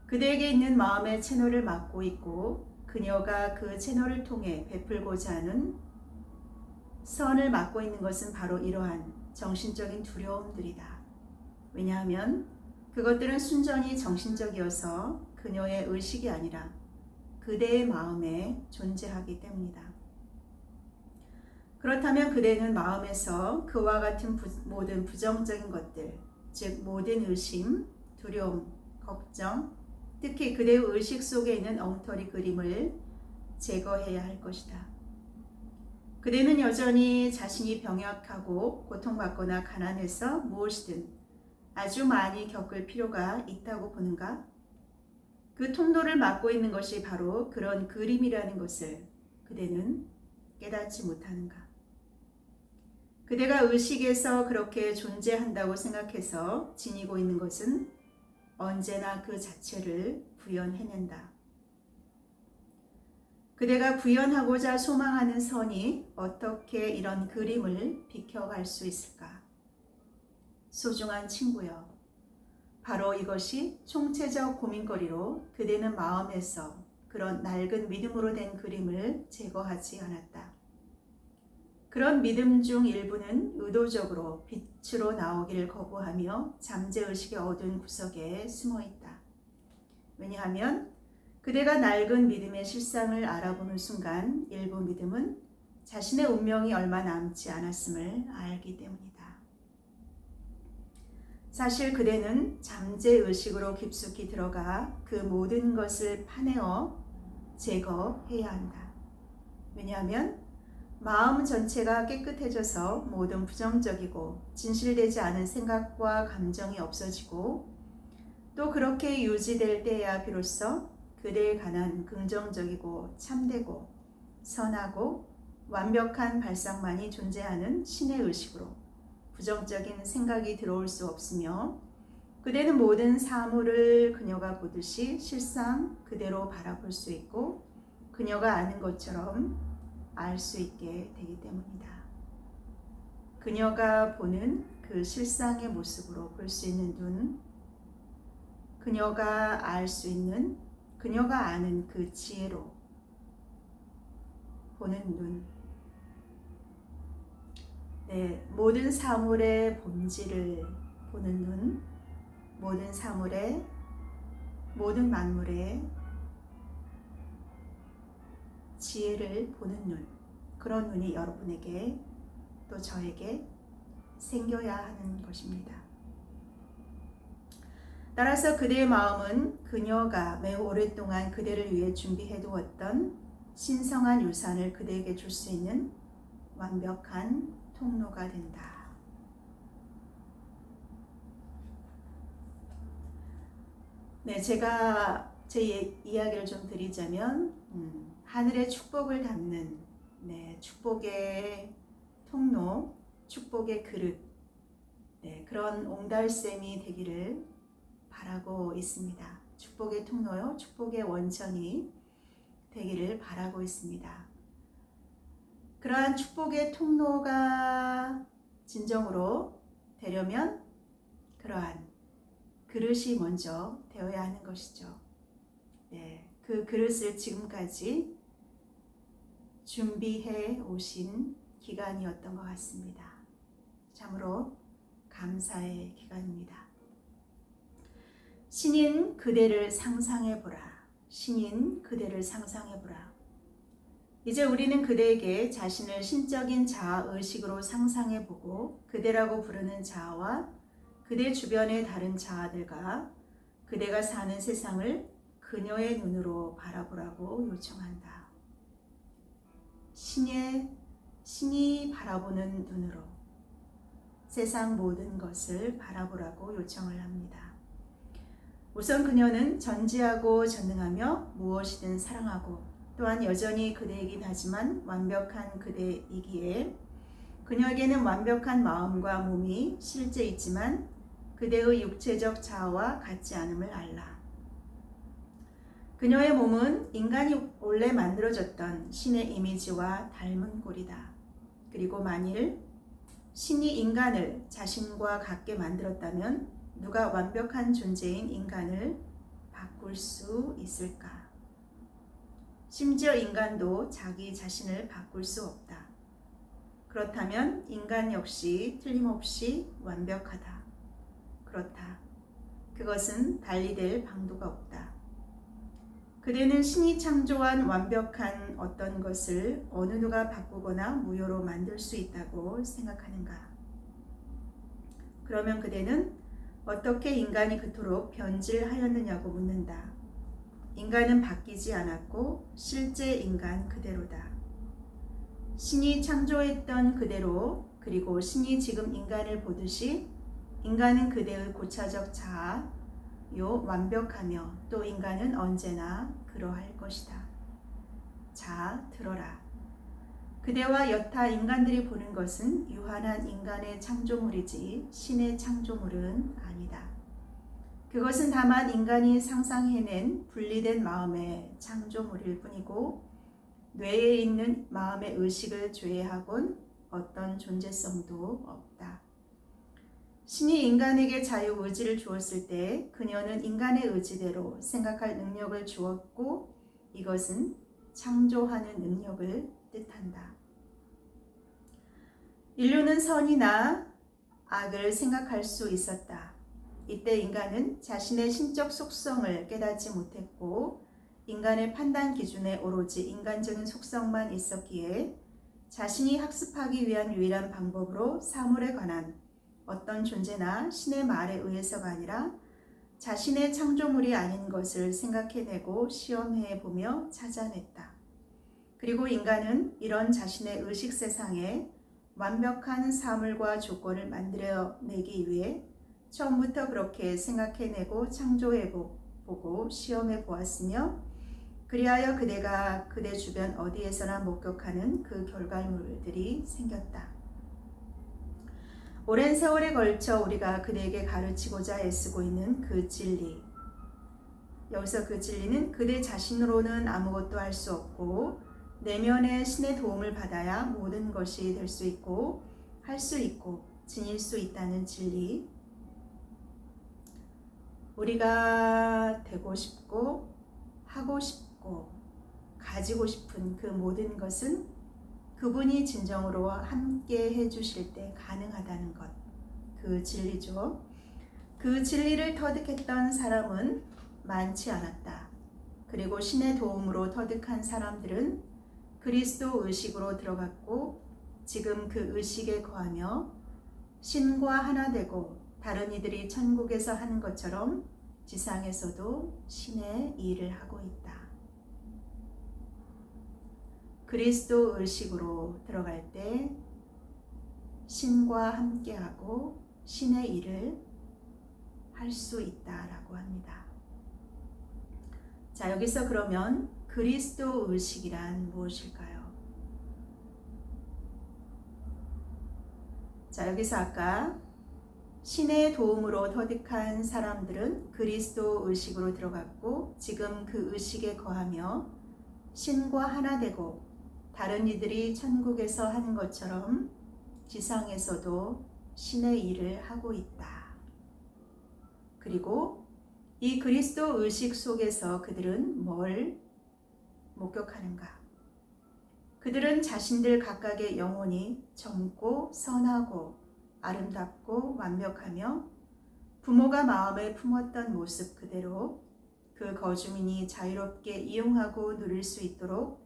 그대에게 있는 마음의 채널을 막고 있고 그녀가 그 채널을 통해 베풀고자 하는 선을 막고 있는 것은 바로 이러한 정신적인 두려움들이다. 왜냐하면 그것들은 순전히 정신적이어서 그녀의 의식이 아니라 그대의 마음에 존재하기 때문이다. 그렇다면 그대는 마음에서 그와 같은 모든 부정적인 것들, 즉 모든 의심, 두려움, 걱정, 특히 그대의 의식 속에 있는 엉터리 그림을 제거해야 할 것이다. 그대는 여전히 자신이 병약하고 고통받거나 가난해서 무엇이든 아주 많이 겪을 필요가 있다고 보는가? 그 통로를 막고 있는 것이 바로 그런 그림이라는 것을 그대는 깨닫지 못하는가? 그대가 의식에서 그렇게 존재한다고 생각해서 지니고 있는 것은 언제나 그 자체를 구현해낸다. 그대가 구현하고자 소망하는 선이 어떻게 이런 그림을 비켜갈 수 있을까? 소중한 친구여, 바로 이것이 총체적 고민거리로 그대는 마음에서 그런 낡은 믿음으로 된 그림을 제거하지 않았다. 그런 믿음 중 일부는 의도적으로 빛으로 나오기를 거부하며 잠재의식의 어두운 구석에 숨어있다. 왜냐하면 그대가 낡은 믿음의 실상을 알아보는 순간 일부 믿음은 자신의 운명이 얼마 남지 않았음을 알기 때문이다. 사실 그대는 잠재의식으로 깊숙이 들어가 그 모든 것을 파내어 제거해야 한다. 왜냐하면 마음 전체가 깨끗해져서 모든 부정적이고 진실되지 않은 생각과 감정이 없어지고 또 그렇게 유지될 때야 비로소 그대에 관한 긍정적이고 참되고 선하고 완벽한 발상만이 존재하는 신의 의식으로 부정적인 생각이 들어올 수 없으며 그대는 모든 사물을 그녀가 보듯이 실상 그대로 바라볼 수 있고 그녀가 아는 것처럼 알 수 있게 되기 때문이다. 그녀가 보는 그 실상의 모습으로 볼 수 있는 눈, 그녀가 알 수 있는, 그녀가 아는 그 지혜로 보는 눈, 모든 사물의 본질을 보는 눈, 모든 사물의, 모든 만물의 지혜를 보는 눈, 그런 눈이 여러분에게 또 저에게 생겨야 하는 것입니다. 따라서 그대의 마음은 그녀가 매우 오랫동안 그대를 위해 준비해 두었던 신성한 유산을 그대에게 줄 수 있는 완벽한 통로가 된다. 제가 제 이야기를 좀 드리자면 하늘의 축복을 담는 축복의 통로, 축복의 그릇, 그런 옹달샘이 되기를 바라고 있습니다. 축복의 통로요, 축복의 원천이 되기를 바라고 있습니다. 그러한 축복의 통로가 진정으로 되려면 그러한 그릇이 먼저 되어야 하는 것이죠. 그 그릇을 지금까지 준비해 오신 기간이었던 것 같습니다. 참으로 감사의 기간입니다. 신인 그대를 상상해보라. 신인 그대를 상상해보라. 이제 우리는 그대에게 자신을 신적인 자아의식으로 상상해보고 그대라고 부르는 자아와 그대 주변의 다른 자아들과 그대가 사는 세상을 그녀의 눈으로 바라보라고 요청한다. 신이 바라보는 눈으로 세상 모든 것을 바라보라고 요청을 합니다. 우선 그녀는 전지하고 전능하며 무엇이든 사랑하고 또한 여전히 그대이긴 하지만 완벽한 그대이기에 그녀에게는 완벽한 마음과 몸이 실제 있지만 그대의 육체적 자아와 같지 않음을 알라. 그녀의 몸은 인간이 원래 만들어졌던 신의 이미지와 닮은 꼴이다. 그리고 만일 신이 인간을 자신과 같게 만들었다면 누가 완벽한 존재인 인간을 바꿀 수 있을까? 심지어 인간도 자기 자신을 바꿀 수 없다. 그렇다면 인간 역시 틀림없이 완벽하다. 그렇다. 그것은 달리될 방도가 없다. 그대는 신이 창조한 완벽한 어떤 것을 어느 누가 바꾸거나 무효로 만들 수 있다고 생각하는가? 그러면 그대는 어떻게 인간이 그토록 변질하였느냐고 묻는다. 인간은 바뀌지 않았고 실제 인간 그대로다. 신이 창조했던 그대로 그리고 신이 지금 인간을 보듯이 인간은 그대의 고차적 자아, 완벽하며 또 인간은 언제나 그러할 것이다. 자, 들어라. 그대와 여타 인간들이 보는 것은 유한한 인간의 창조물이지 신의 창조물은 아니다. 그것은 다만 인간이 상상해낸 분리된 마음의 창조물일 뿐이고 뇌에 있는 마음의 의식을 제외하곤 어떤 존재성도 없다. 신이 인간에게 자유의지를 주었을 때 그녀는 인간의 의지대로 생각할 능력을 주었고 이것은 창조하는 능력을 뜻한다. 인류는 선이나 악을 생각할 수 있었다. 이때 인간은 자신의 신적 속성을 깨닫지 못했고 인간의 판단 기준에 오로지 인간적인 속성만 있었기에 자신이 학습하기 위한 유일한 방법으로 사물에 관한 어떤 존재나 신의 말에 의해서가 아니라 자신의 창조물이 아닌 것을 생각해내고 시험해보며 찾아냈다. 그리고 인간은 이런 자신의 의식 세상에 완벽한 사물과 조건을 만들어내기 위해 처음부터 그렇게 생각해내고 창조해보고 시험해보았으며 그리하여 그대가 그대 주변 어디에서나 목격하는 그 결과물들이 생겼다. 오랜 세월에 걸쳐 우리가 그대에게 가르치고자 애쓰고 있는 그 진리. 여기서 그 진리는 그대 자신으로는 아무것도 할 수 없고 내면의 신의 도움을 받아야 모든 것이 될 수 있고 할 수 있고 지닐 수 있다는 진리. 우리가 되고 싶고 하고 싶고 가지고 싶은 그 모든 것은 그분이 진정으로 함께 해주실 때 가능하다는 것. 그 진리죠. 그 진리를 터득했던 사람은 많지 않았다. 그리고 신의 도움으로 터득한 사람들은 그리스도 의식으로 들어갔고 지금 그 의식에 거하며 신과 하나 되고 다른 이들이 천국에서 하는 것처럼 지상에서도 신의 일을 하고 있다. 그리스도 의식으로 들어갈 때 신과 함께하고 신의 일을 할 수 있다라고 합니다. 자, 여기서 그러면 그리스도 의식이란 무엇일까요? 자, 여기서 아까 신의 도움으로 터득한 사람들은 그리스도 의식으로 들어갔고 지금 그 의식에 거하며 신과 하나 되고 다른 이들이 천국에서 하는 것처럼 지상에서도 신의 일을 하고 있다. 그리고 이 그리스도 의식 속에서 그들은 뭘 목격하는가? 그들은 자신들 각각의 영혼이 젊고 선하고 아름답고 완벽하며 부모가 마음에 품었던 모습 그대로 그 거주민이 자유롭게 이용하고 누릴 수 있도록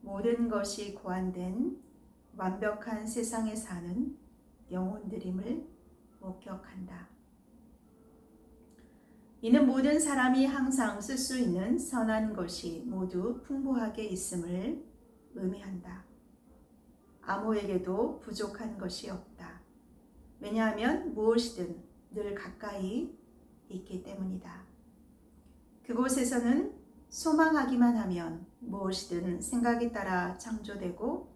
모든 것이 고안된 완벽한 세상에 사는 영혼들임을 목격한다. 이는 모든 사람이 항상 쓸 수 있는 선한 것이 모두 풍부하게 있음을 의미한다. 아무에게도 부족한 것이 없다. 왜냐하면 무엇이든 늘 가까이 있기 때문이다. 그곳에서는 소망하기만 하면 무엇이든 생각에 따라 창조되고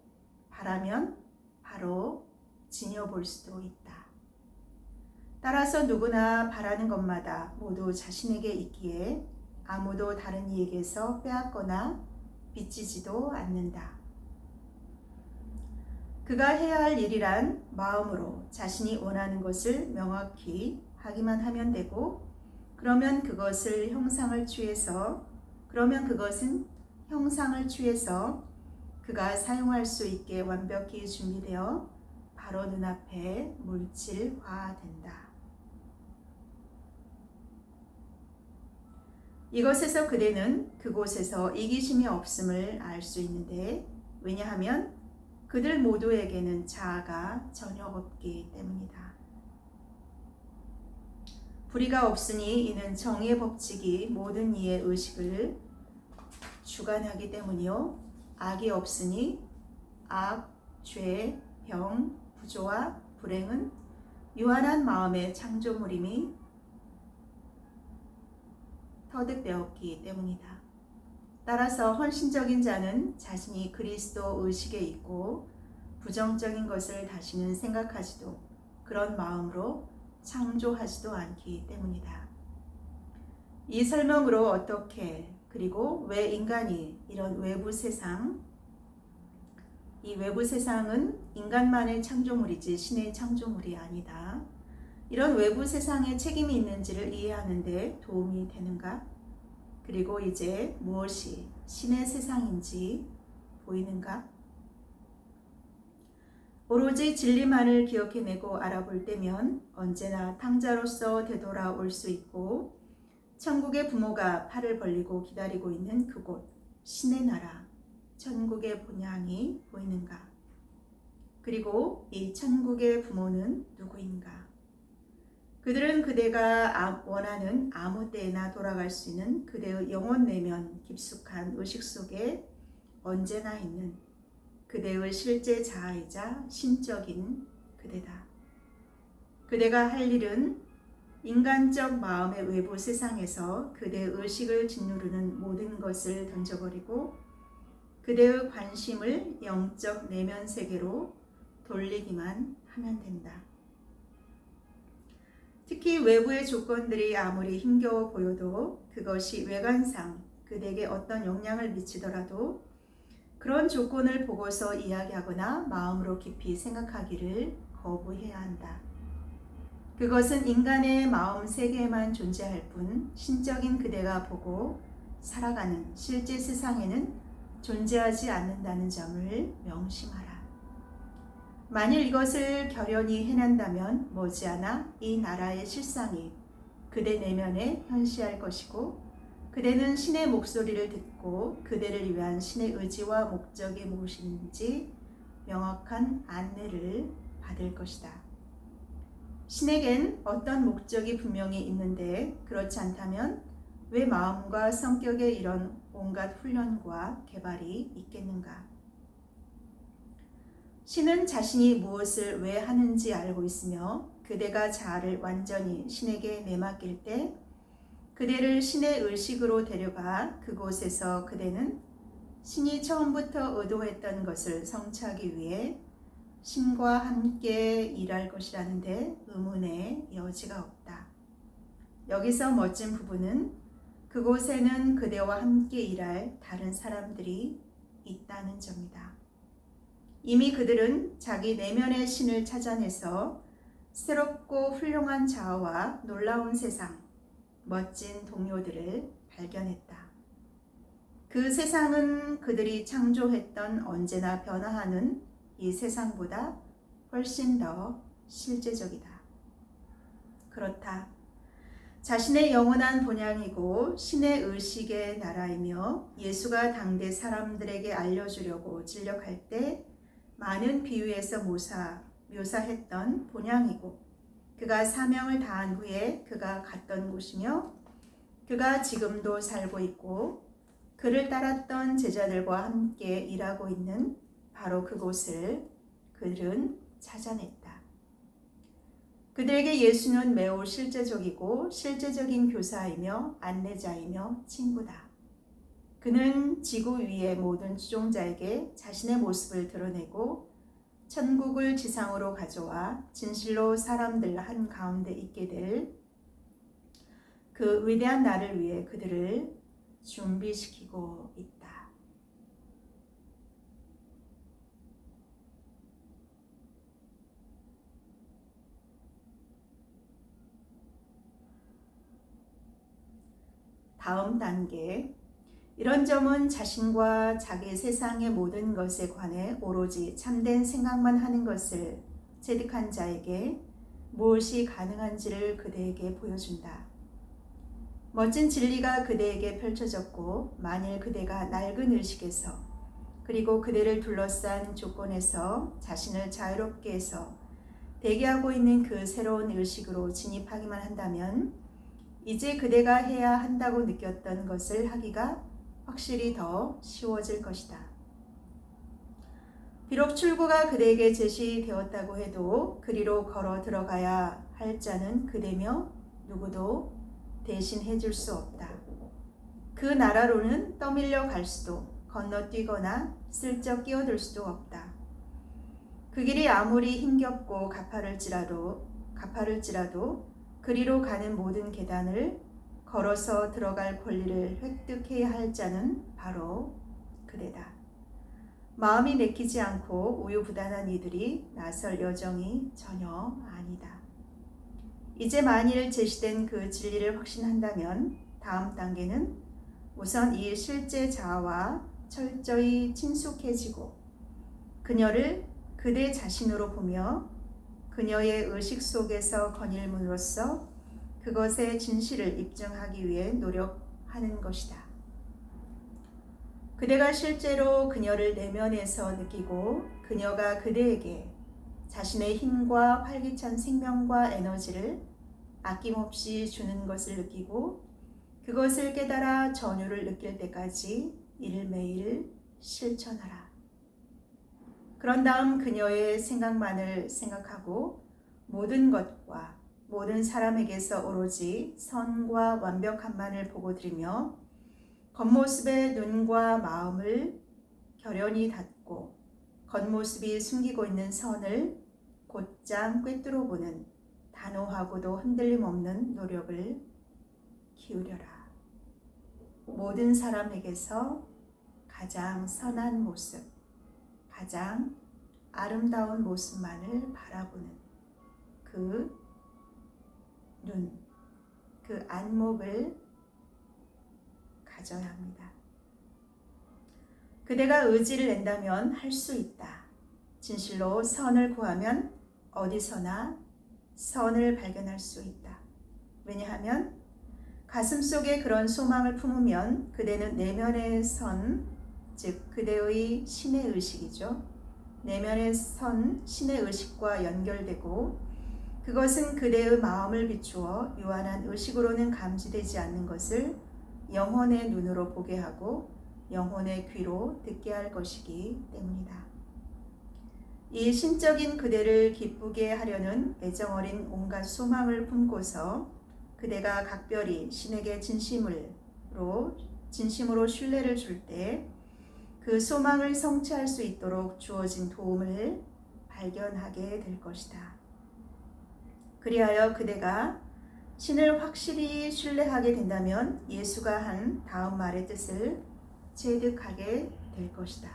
바라면 바로 지녀볼 수도 있다. 따라서 누구나 바라는 것마다 모두 자신에게 있기에 아무도 다른 이에게서 빼앗거나 빚지지도 않는다. 그가 해야 할 일이란 마음으로 자신이 원하는 것을 명확히 하기만 하면 되고 그러면 그것은 형상을 취해서 그가 사용할 수 있게 완벽히 준비되어 바로 눈앞에 물질화된다. 이것에서 그대는 그곳에서 이기심이 없음을 알 수 있는데 왜냐하면 그들 모두에게는 자아가 전혀 없기 때문이다. 불의가 없으니 이는 정의의 법칙이 모든 이의 의식을 주관하기 때문이요. 악이 없으니 악, 죄, 병, 부조와 불행은 유한한 마음의 창조물임이 터득되었기 때문이다. 따라서 헌신적인 자는 자신이 그리스도 의식에 있고 부정적인 것을 다시는 생각하지도 그런 마음으로 창조하지도 않기 때문이다. 이 설명으로 어떻게 그리고 왜 인간이 이런 외부 세상, 이 외부 세상은 인간만의 창조물이지 신의 창조물이 아니다. 이런 외부 세상에 책임이 있는지를 이해하는 데 도움이 되는가? 그리고 이제 무엇이 신의 세상인지 보이는가? 오로지 진리만을 기억해내고 알아볼 때면 언제나 탕자로서 되돌아올 수 있고 천국의 부모가 팔을 벌리고 기다리고 있는 그곳 신의 나라 천국의 본향이 보이는가? 그리고 이 천국의 부모는 누구인가? 그들은 그대가 원하는 아무 때나 돌아갈 수 있는 그대의 영혼 내면 깊숙한 의식 속에 언제나 있는 그대의 실제 자아이자 신적인 그대다. 그대가 할 일은 인간적 마음의 외부 세상에서 그대의 의식을 짓누르는 모든 것을 던져버리고 그대의 관심을 영적 내면 세계로 돌리기만 하면 된다. 특히 외부의 조건들이 아무리 힘겨워 보여도 그것이 외관상 그대에게 어떤 영향을 미치더라도 그런 조건을 보고서 이야기하거나 마음으로 깊이 생각하기를 거부해야 한다. 그것은 인간의 마음 세계에만 존재할 뿐 신적인 그대가 보고 살아가는 실제 세상에는 존재하지 않는다는 점을 명심하라. 만일 이것을 결연히 해낸다면 머지않아 이 나라의 실상이 그대 내면에 현시할 것이고 그대는 신의 목소리를 듣고 그대를 위한 신의 의지와 목적이 무엇인지 명확한 안내를 받을 것이다. 신에겐 어떤 목적이 분명히 있는데 그렇지 않다면 왜 마음과 성격에 이런 온갖 훈련과 개발이 있겠는가? 신은 자신이 무엇을 왜 하는지 알고 있으며 그대가 자아를 완전히 신에게 내맡길 때 그대를 신의 의식으로 데려가 그곳에서 그대는 신이 처음부터 의도했던 것을 성취하기 위해 신과 함께 일할 것이라는데 의문의 여지가 없다. 여기서 멋진 부분은 그곳에는 그대와 함께 일할 다른 사람들이 있다는 점이다. 이미 그들은 자기 내면의 신을 찾아내서 새롭고 훌륭한 자아와 놀라운 세상, 멋진 동료들을 발견했다. 그 세상은 그들이 창조했던 언제나 변화하는 이 세상보다 훨씬 더 실제적이다. 그렇다. 자신의 영원한 본향이고 신의 의식의 나라이며 예수가 당대 사람들에게 알려주려고 진력할 때 많은 비유에서 묘사했던 본향이고 그가 사명을 다한 후에 그가 갔던 곳이며 그가 지금도 살고 있고 그를 따랐던 제자들과 함께 일하고 있는 바로 그곳을 그들은 찾아냈다. 그들에게 예수는 매우 실제적이고 실제적인 교사이며 안내자이며 친구다. 그는 지구 위의 모든 추종자에게 자신의 모습을 드러내고 천국을 지상으로 가져와 진실로 사람들 한가운데 있게 될 그 위대한 날을 위해 그들을 준비시키고 있다. 다음 단계. 이런 점은 자신과 자기 세상의 모든 것에 관해 오로지 참된 생각만 하는 것을 체득한 자에게 무엇이 가능한지를 그대에게 보여준다. 멋진 진리가 그대에게 펼쳐졌고 만일 그대가 낡은 의식에서 그리고 그대를 둘러싼 조건에서 자신을 자유롭게 해서 대기하고 있는 그 새로운 의식으로 진입하기만 한다면 이제 그대가 해야 한다고 느꼈던 것을 하기가 확실히 더 쉬워질 것이다. 비록 출구가 그대에게 제시되었다고 해도 그리로 걸어 들어가야 할 자는 그대며 누구도 대신 해줄 수 없다. 그 나라로는 떠밀려 갈 수도 건너뛰거나 슬쩍 끼어들 수도 없다. 그 길이 아무리 힘겹고 가파를지라도 그리로 가는 모든 계단을 걸어서 들어갈 권리를 획득해야 할 자는 바로 그대다. 마음이 내키지 않고 우유부단한 이들이 나설 여정이 전혀 아니다. 이제 만일 제시된 그 진리를 확신한다면 다음 단계는 우선 이 실제 자아와 철저히 친숙해지고 그녀를 그대 자신으로 보며 그녀의 의식 속에서 거닐문으로써 그것의 진실을 입증하기 위해 노력하는 것이다. 그대가 실제로 그녀를 내면에서 느끼고 그녀가 그대에게 자신의 힘과 활기찬 생명과 에너지를 아낌없이 주는 것을 느끼고 그것을 깨달아 전율을 느낄 때까지 일매일 실천하라. 그런 다음 그녀의 생각만을 생각하고 모든 것과 모든 사람에게서 오로지 선과 완벽함만을 보고 들이며 겉모습의 눈과 마음을 결연히 닫고 겉모습이 숨기고 있는 선을 곧장 꿰뚫어 보는 단호하고도 흔들림 없는 노력을 기울여라. 모든 사람에게서 가장 선한 모습, 가장 아름다운 모습만을 바라보는 그 눈, 그 안목을 가져야 합니다. 그대가 의지를 낸다면 할 수 있다. 진실로 선을 구하면 어디서나 선을 발견할 수 있다. 왜냐하면 가슴 속에 그런 소망을 품으면 그대는 내면의 선, 즉 그대의 신의 의식이죠. 내면의 선, 신의 의식과 연결되고 그것은 그대의 마음을 비추어 유한한 의식으로는 감지되지 않는 것을 영혼의 눈으로 보게 하고 영혼의 귀로 듣게 할 것이기 때문이다. 이 신적인 그대를 기쁘게 하려는 애정어린 온갖 소망을 품고서 그대가 각별히 신에게 진심으로 신뢰를 줄 때 그 소망을 성취할 수 있도록 주어진 도움을 발견하게 될 것이다. 그리하여 그대가 신을 확실히 신뢰하게 된다면 예수가 한 다음 말의 뜻을 체득하게 될 것이다.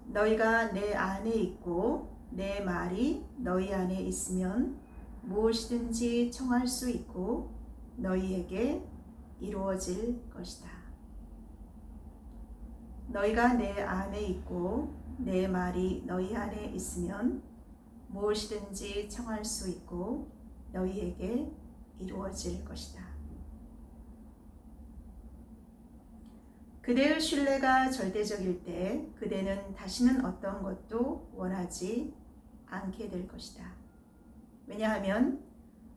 너희가 내 안에 있고 내 말이 너희 안에 있으면 무엇이든지 청할 수 있고 너희에게 이루어질 것이다. 너희가 내 안에 있고 내 말이 너희 안에 있으면 무엇이든지 청할 수 있고 너희에게 이루어질 것이다. 그대의 신뢰가 절대적일 때 그대는 다시는 어떤 것도 원하지 않게 될 것이다. 왜냐하면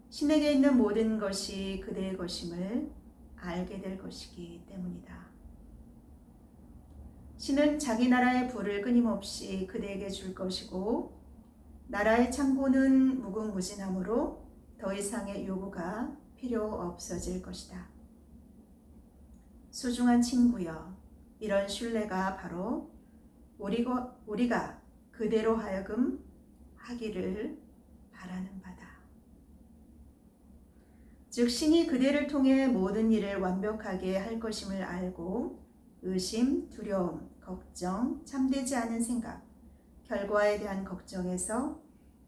신에게 있는 모든 것이 그대의 것임을 알게 될 것이기 때문이다. 신은 자기 나라의 부를 끊임없이 그대에게 줄 것이고 나라의 창고는 무궁무진하므로 더 이상의 요구가 필요 없어질 것이다. 소중한 친구여, 이런 신뢰가 바로 우리가 그대로 하여금 하기를 바라는 바다. 즉 신이 그대를 통해 모든 일을 완벽하게 할 것임을 알고 의심, 두려움, 걱정, 참되지 않은 생각, 결과에 대한 걱정에서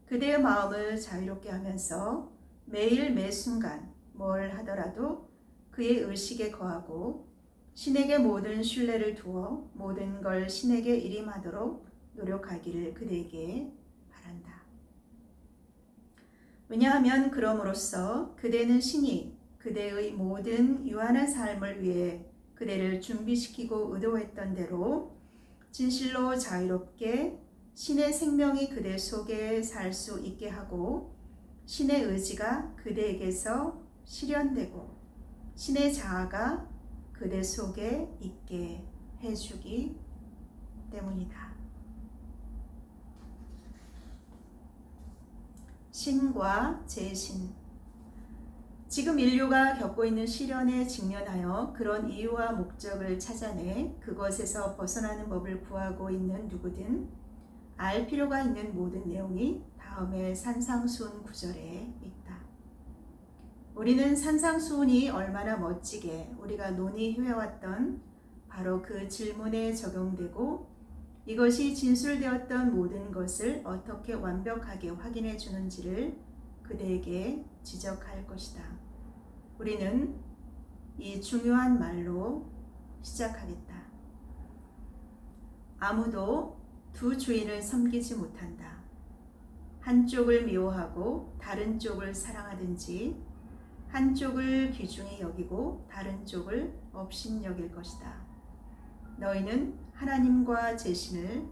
그대의 마음을 자유롭게 하면서 매일 매순간 뭘 하더라도 그의 의식에 거하고 신에게 모든 신뢰를 두어 모든 걸 신에게 일임하도록 노력하기를 그대에게 바란다. 왜냐하면 그럼으로써 그대는 신이 그대의 모든 유한한 삶을 위해 그대를 준비시키고 의도했던 대로 진실로 자유롭게 신의 생명이 그대 속에 살 수 있게 하고 신의 의지가 그대에게서 실현되고 신의 자아가 그대 속에 있게 해주기 때문이다. 신과 재신. 지금 인류가 겪고 있는 시련에 직면하여 그런 이유와 목적을 찾아내 그것에서 벗어나는 법을 구하고 있는 누구든 알 필요가 있는 모든 내용이 다음의 산상수훈 구절에 있다. 우리는 산상수훈이 얼마나 멋지게 우리가 논의해왔던 바로 그 질문에 적용되고 이것이 진술되었던 모든 것을 어떻게 완벽하게 확인해 주는지를 그대에게 지적할 것이다. 우리는 이 중요한 말로 시작하겠다. 아무도 두 주인을 섬기지 못한다. 한쪽을 미워하고 다른 쪽을 사랑하든지 한쪽을 귀중히 여기고 다른 쪽을 업신여길 것이다. 너희는 하나님과 제 신을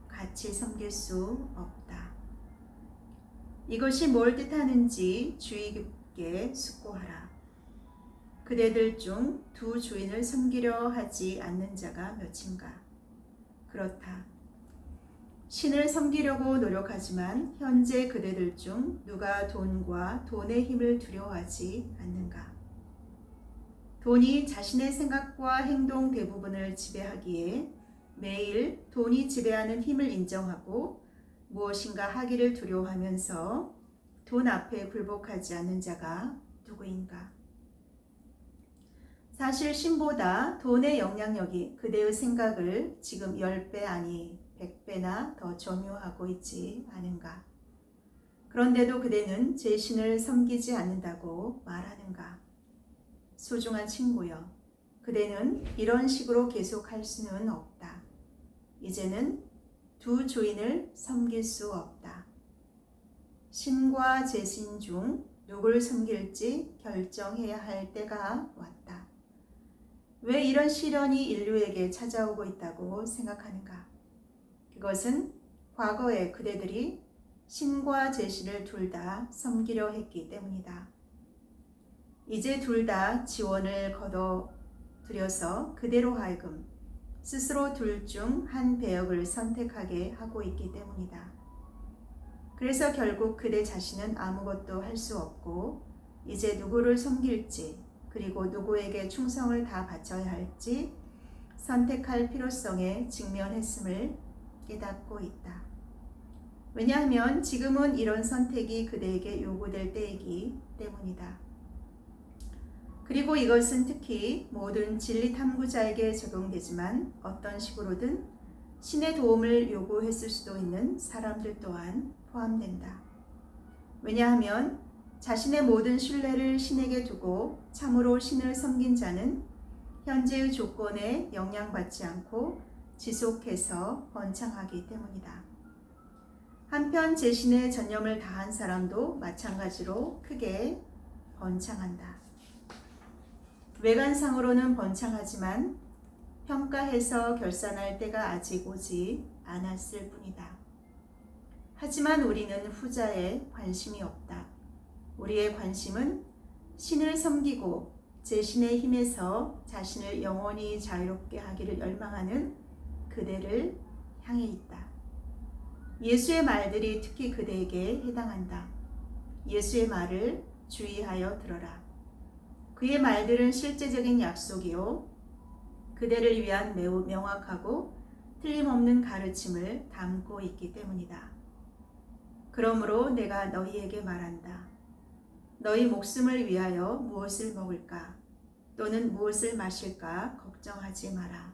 같이 섬길 수 없다. 이것이 뭘 뜻하는지 주의 깊게 숙고하라. 그대들 중 두 주인을 섬기려 하지 않는 자가 몇인가? 그렇다. 신을 섬기려고 노력하지만 현재 그대들 중 누가 돈과 돈의 힘을 두려워하지 않는가? 돈이 자신의 생각과 행동 대부분을 지배하기에 매일 돈이 지배하는 힘을 인정하고 무엇인가 하기를 두려워하면서 돈 앞에 굴복하지 않는 자가 누구인가? 사실 신보다 돈의 영향력이 그대의 생각을 지금 10배 아니 100배나 더 점유하고 있지 않은가? 그런데도 그대는 제 신을 섬기지 않는다고 말하는가? 소중한 친구여, 그대는 이런 식으로 계속할 수는 없다. 이제는 두 주인을 섬길 수 없다. 신과 제 신 중 누굴 섬길지 결정해야 할 때가 왔다. 왜 이런 시련이 인류에게 찾아오고 있다고 생각하는가? 그것은 과거에 그대들이 신과 제 신을 둘 다 섬기려 했기 때문이다. 이제 둘 다 지원을 거둬들여서 그대로 하여금 스스로 둘 중 한 배역을 선택하게 하고 있기 때문이다. 그래서 결국 그대 자신은 아무것도 할 수 없고 이제 누구를 섬길지 그리고 누구에게 충성을 다 바쳐야 할지 선택할 필요성에 직면했음을 깨닫고 있다. 왜냐하면 지금은 이런 선택이 그대에게 요구될 때이기 때문이다. 그리고 이것은 특히 모든 진리 탐구자에게 적용되지만 어떤 식으로든 신의 도움을 요구했을 수도 있는 사람들 또한 포함된다. 왜냐하면 자신의 모든 신뢰를 신에게 두고 참으로 신을 섬긴 자는 현재의 조건에 영향받지 않고 지속해서 번창하기 때문이다. 한편 제 신에 전념을 다한 사람도 마찬가지로 크게 번창한다. 외관상으로는 번창하지만 평가해서 결산할 때가 아직 오지 않았을 뿐이다. 하지만 우리는 후자에 관심이 없다. 우리의 관심은 신을 섬기고 제 신의 힘에서 자신을 영원히 자유롭게 하기를 열망하는 그대를 향해 있다. 예수의 말들이 특히 그대에게 해당한다. 예수의 말을 주의하여 들어라. 그의 말들은 실제적인 약속이요 그대를 위한 매우 명확하고 틀림없는 가르침을 담고 있기 때문이다. 그러므로 내가 너희에게 말한다. 너희 목숨을 위하여 무엇을 먹을까 또는 무엇을 마실까 걱정하지 마라.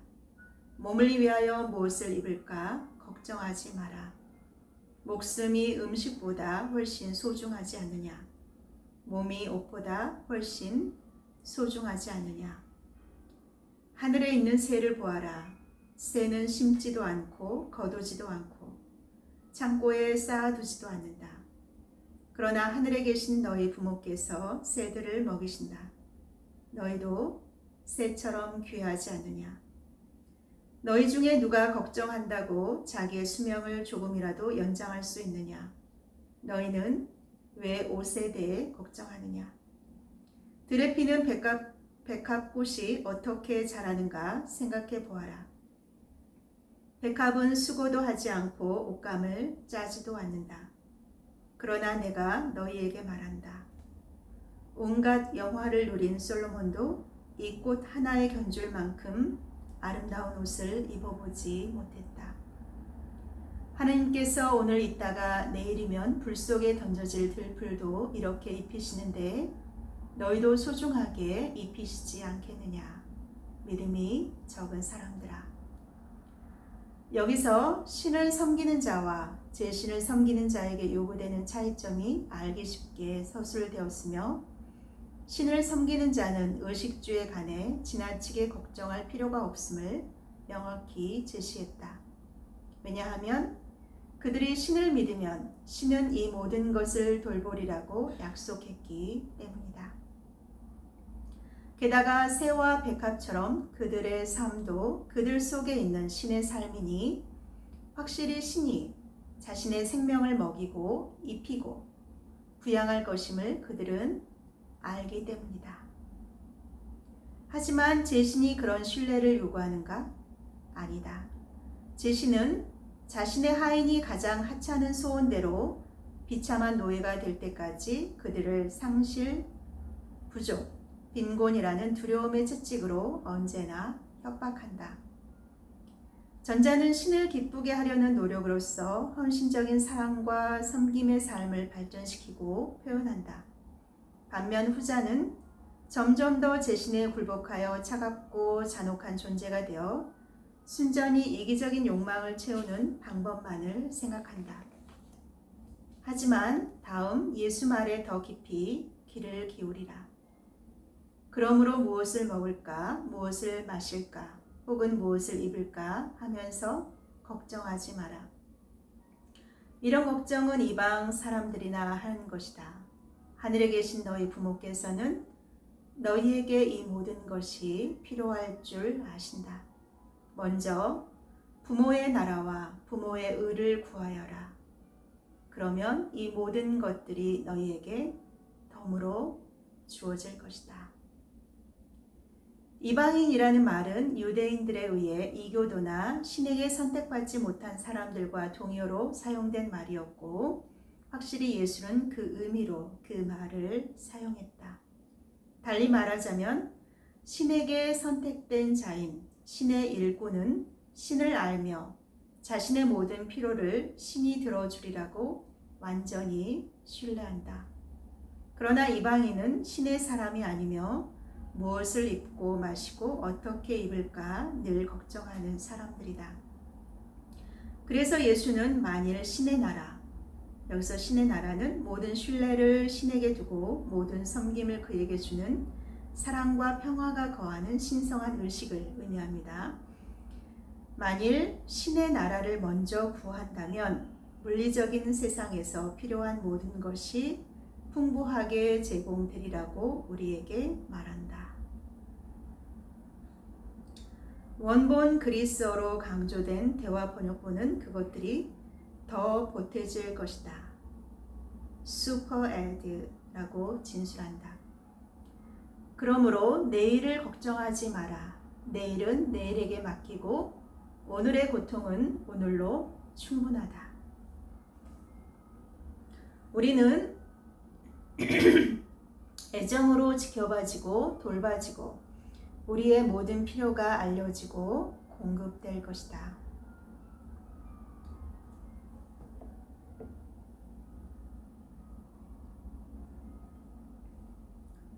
몸을 위하여 무엇을 입을까 걱정하지 마라. 목숨이 음식보다 훨씬 소중하지 않느냐? 몸이 옷보다 훨씬 소중하지 않느냐? 하늘에 있는 새를 보아라. 새는 심지도 않고 거두지도 않고 창고에 쌓아두지도 않는다. 그러나 하늘에 계신 너희 부모께서 새들을 먹이신다. 너희도 새처럼 귀하지 않느냐? 너희 중에 누가 걱정한다고 자기의 수명을 조금이라도 연장할 수 있느냐? 너희는 왜 옷에 대해 걱정하느냐? 들에 피는 백합꽃이 어떻게 자라는가 생각해 보아라. 백합은 수고도 하지 않고 옷감을 짜지도 않는다. 그러나 내가 너희에게 말한다. 온갖 영화를 누린 솔로몬도 이 꽃 하나에 견줄 만큼 아름다운 옷을 입어보지 못했다. 하느님께서 오늘 있다가 내일이면 불 속에 던져질 들풀도 이렇게 입히시는데 너희도 소중하게 입히시지 않겠느냐. 믿음이 적은 사람들아. 여기서 신을 섬기는 자와 제 신을 섬기는 자에게 요구되는 차이점이 알기 쉽게 서술되었으며, 신을 섬기는 자는 의식주에 관해 지나치게 걱정할 필요가 없음을 명확히 제시했다. 왜냐하면 그들이 신을 믿으면 신은 이 모든 것을 돌보리라고 약속했기 때문이다. 게다가 새와 백합처럼 그들의 삶도 그들 속에 있는 신의 삶이니 확실히 신이 자신의 생명을 먹이고 입히고 부양할 것임을 그들은 알기 때문이다. 하지만 제 신이 그런 신뢰를 요구하는가? 아니다. 제 신은 자신의 하인이 가장 하찮은 소원대로 비참한 노예가 될 때까지 그들을 상실, 부족, 빈곤이라는 두려움의 채찍으로 언제나 협박한다. 전자는 신을 기쁘게 하려는 노력으로서 헌신적인 사랑과 섬김의 삶을 발전시키고 표현한다. 반면 후자는 점점 더 제신에 굴복하여 차갑고 잔혹한 존재가 되어 순전히 이기적인 욕망을 채우는 방법만을 생각한다. 하지만 다음 예수 말에 더 깊이 귀를 기울이라. 그러므로 무엇을 먹을까, 무엇을 마실까, 혹은 무엇을 입을까 하면서 걱정하지 마라. 이런 걱정은 이방 사람들이나 하는 것이다. 하늘에 계신 너희 부모께서는 너희에게 이 모든 것이 필요할 줄 아신다. 먼저 부모의 나라와 부모의 의를 구하여라. 그러면 이 모든 것들이 너희에게 덤으로 주어질 것이다. 이방인이라는 말은 유대인들에 의해 이교도나 신에게 선택받지 못한 사람들과 동요로 사용된 말이었고, 확실히 예수는 그 의미로 그 말을 사용했다. 달리 말하자면 신에게 선택된 자인 신의 일꾼은 신을 알며 자신의 모든 필요를 신이 들어주리라고 완전히 신뢰한다. 그러나 이방인은 신의 사람이 아니며 무엇을 입고 마시고 어떻게 입을까 늘 걱정하는 사람들이다. 그래서 예수는 만일 신의 나라, 여기서 신의 나라는 모든 신뢰를 신에게 두고 모든 섬김을 그에게 주는 사랑과 평화가 거하는 신성한 의식을 의미합니다. 만일 신의 나라를 먼저 구한다면 물리적인 세상에서 필요한 모든 것이 풍부하게 제공되리라고 우리에게 말한다. 원본 그리스어로 강조된 대화 번역본은 그것들이 더 보태질 것이다. superadd라고 진술한다. 그러므로 내일을 걱정하지 마라. 내일은 내일에게 맡기고 오늘의 고통은 오늘로 충분하다. 우리는 애정으로 지켜봐지고 돌봐지고 우리의 모든 필요가 알려지고 공급될 것이다.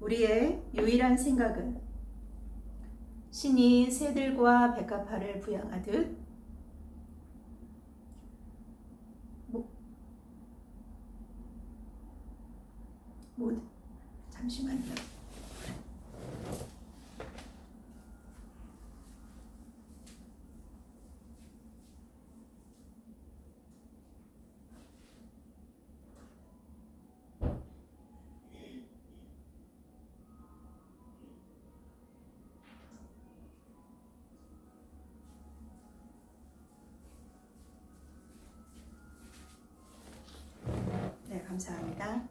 우리의 유일한 생각은 신이 새들과 백합화를 부양하듯 잠시만요. 네, 감사합니다.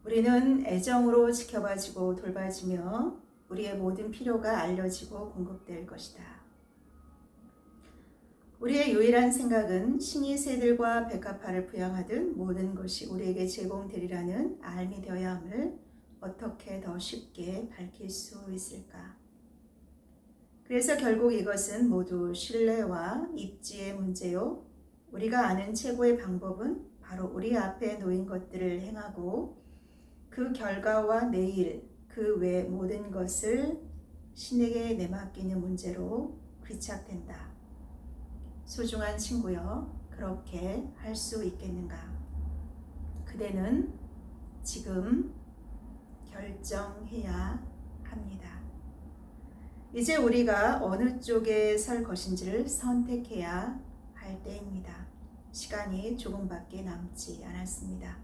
우리는 애정으로 지켜봐지고 돌봐지며 우리의 모든 필요가 알려지고 공급될 것이다. 우리의 유일한 생각은 신이 새들과 백합화를 부양하듯 모든 것이 우리에게 제공되리라는 알미 되어야 함을 어떻게 더 쉽게 밝힐 수 있을까? 그래서 결국 이것은 모두 신뢰와 입지의 문제요. 우리가 아는 최고의 방법은 바로 우리 앞에 놓인 것들을 행하고 그 결과와 내일 그 외 모든 것을 신에게 내맡기는 문제로 귀착된다. 소중한 친구여, 그렇게 할 수 있겠는가? 그대는 지금 결정해야 합니다. 이제 우리가 어느 쪽에 설 것인지를 선택해야 할 때입니다. 시간이 조금밖에 남지 않았습니다.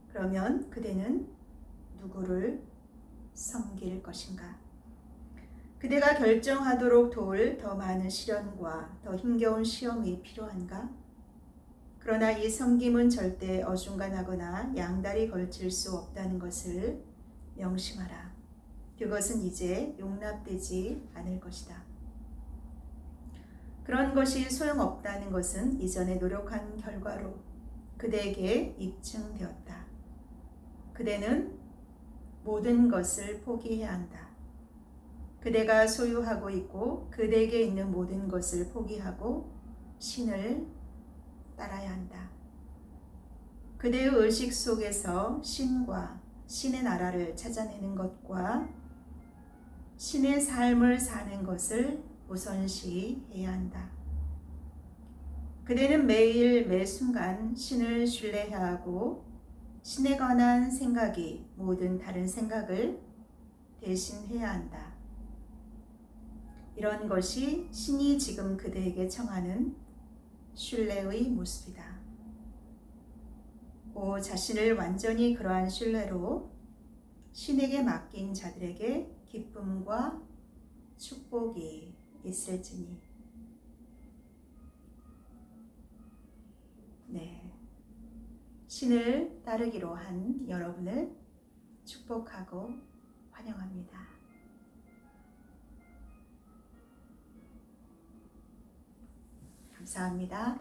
그러면 그대는 누구를 섬길 것인가? 그대가 결정하도록 도울 더 많은 시련과 더 힘겨운 시험이 필요한가? 그러나 이 섬김은 절대 어중간하거나 양다리 걸칠 수 없다는 것을 명심하라. 그것은 이제 용납되지 않을 것이다. 그런 것이 소용없다는 것은 이전에 노력한 결과로 그대에게 입증되었다. 그대는 모든 것을 포기해야 한다. 그대가 소유하고 있고 그대에게 있는 모든 것을 포기하고 신을 따라야 한다. 그대의 의식 속에서 신과 신의 나라를 찾아내는 것과 신의 삶을 사는 것을 우선시해야 한다. 그대는 매일 매순간 신을 신뢰해야 하고 신에 관한 생각이 모든 다른 생각을 대신해야 한다. 이런 것이 신이 지금 그대에게 청하는 신뢰의 모습이다. 오 자신을 완전히 그러한 신뢰로 신에게 맡긴 자들에게 기쁨과 축복이 있을지니. 네, 신을 따르기로 한 여러분을 축복하고 환영합니다. 감사합니다.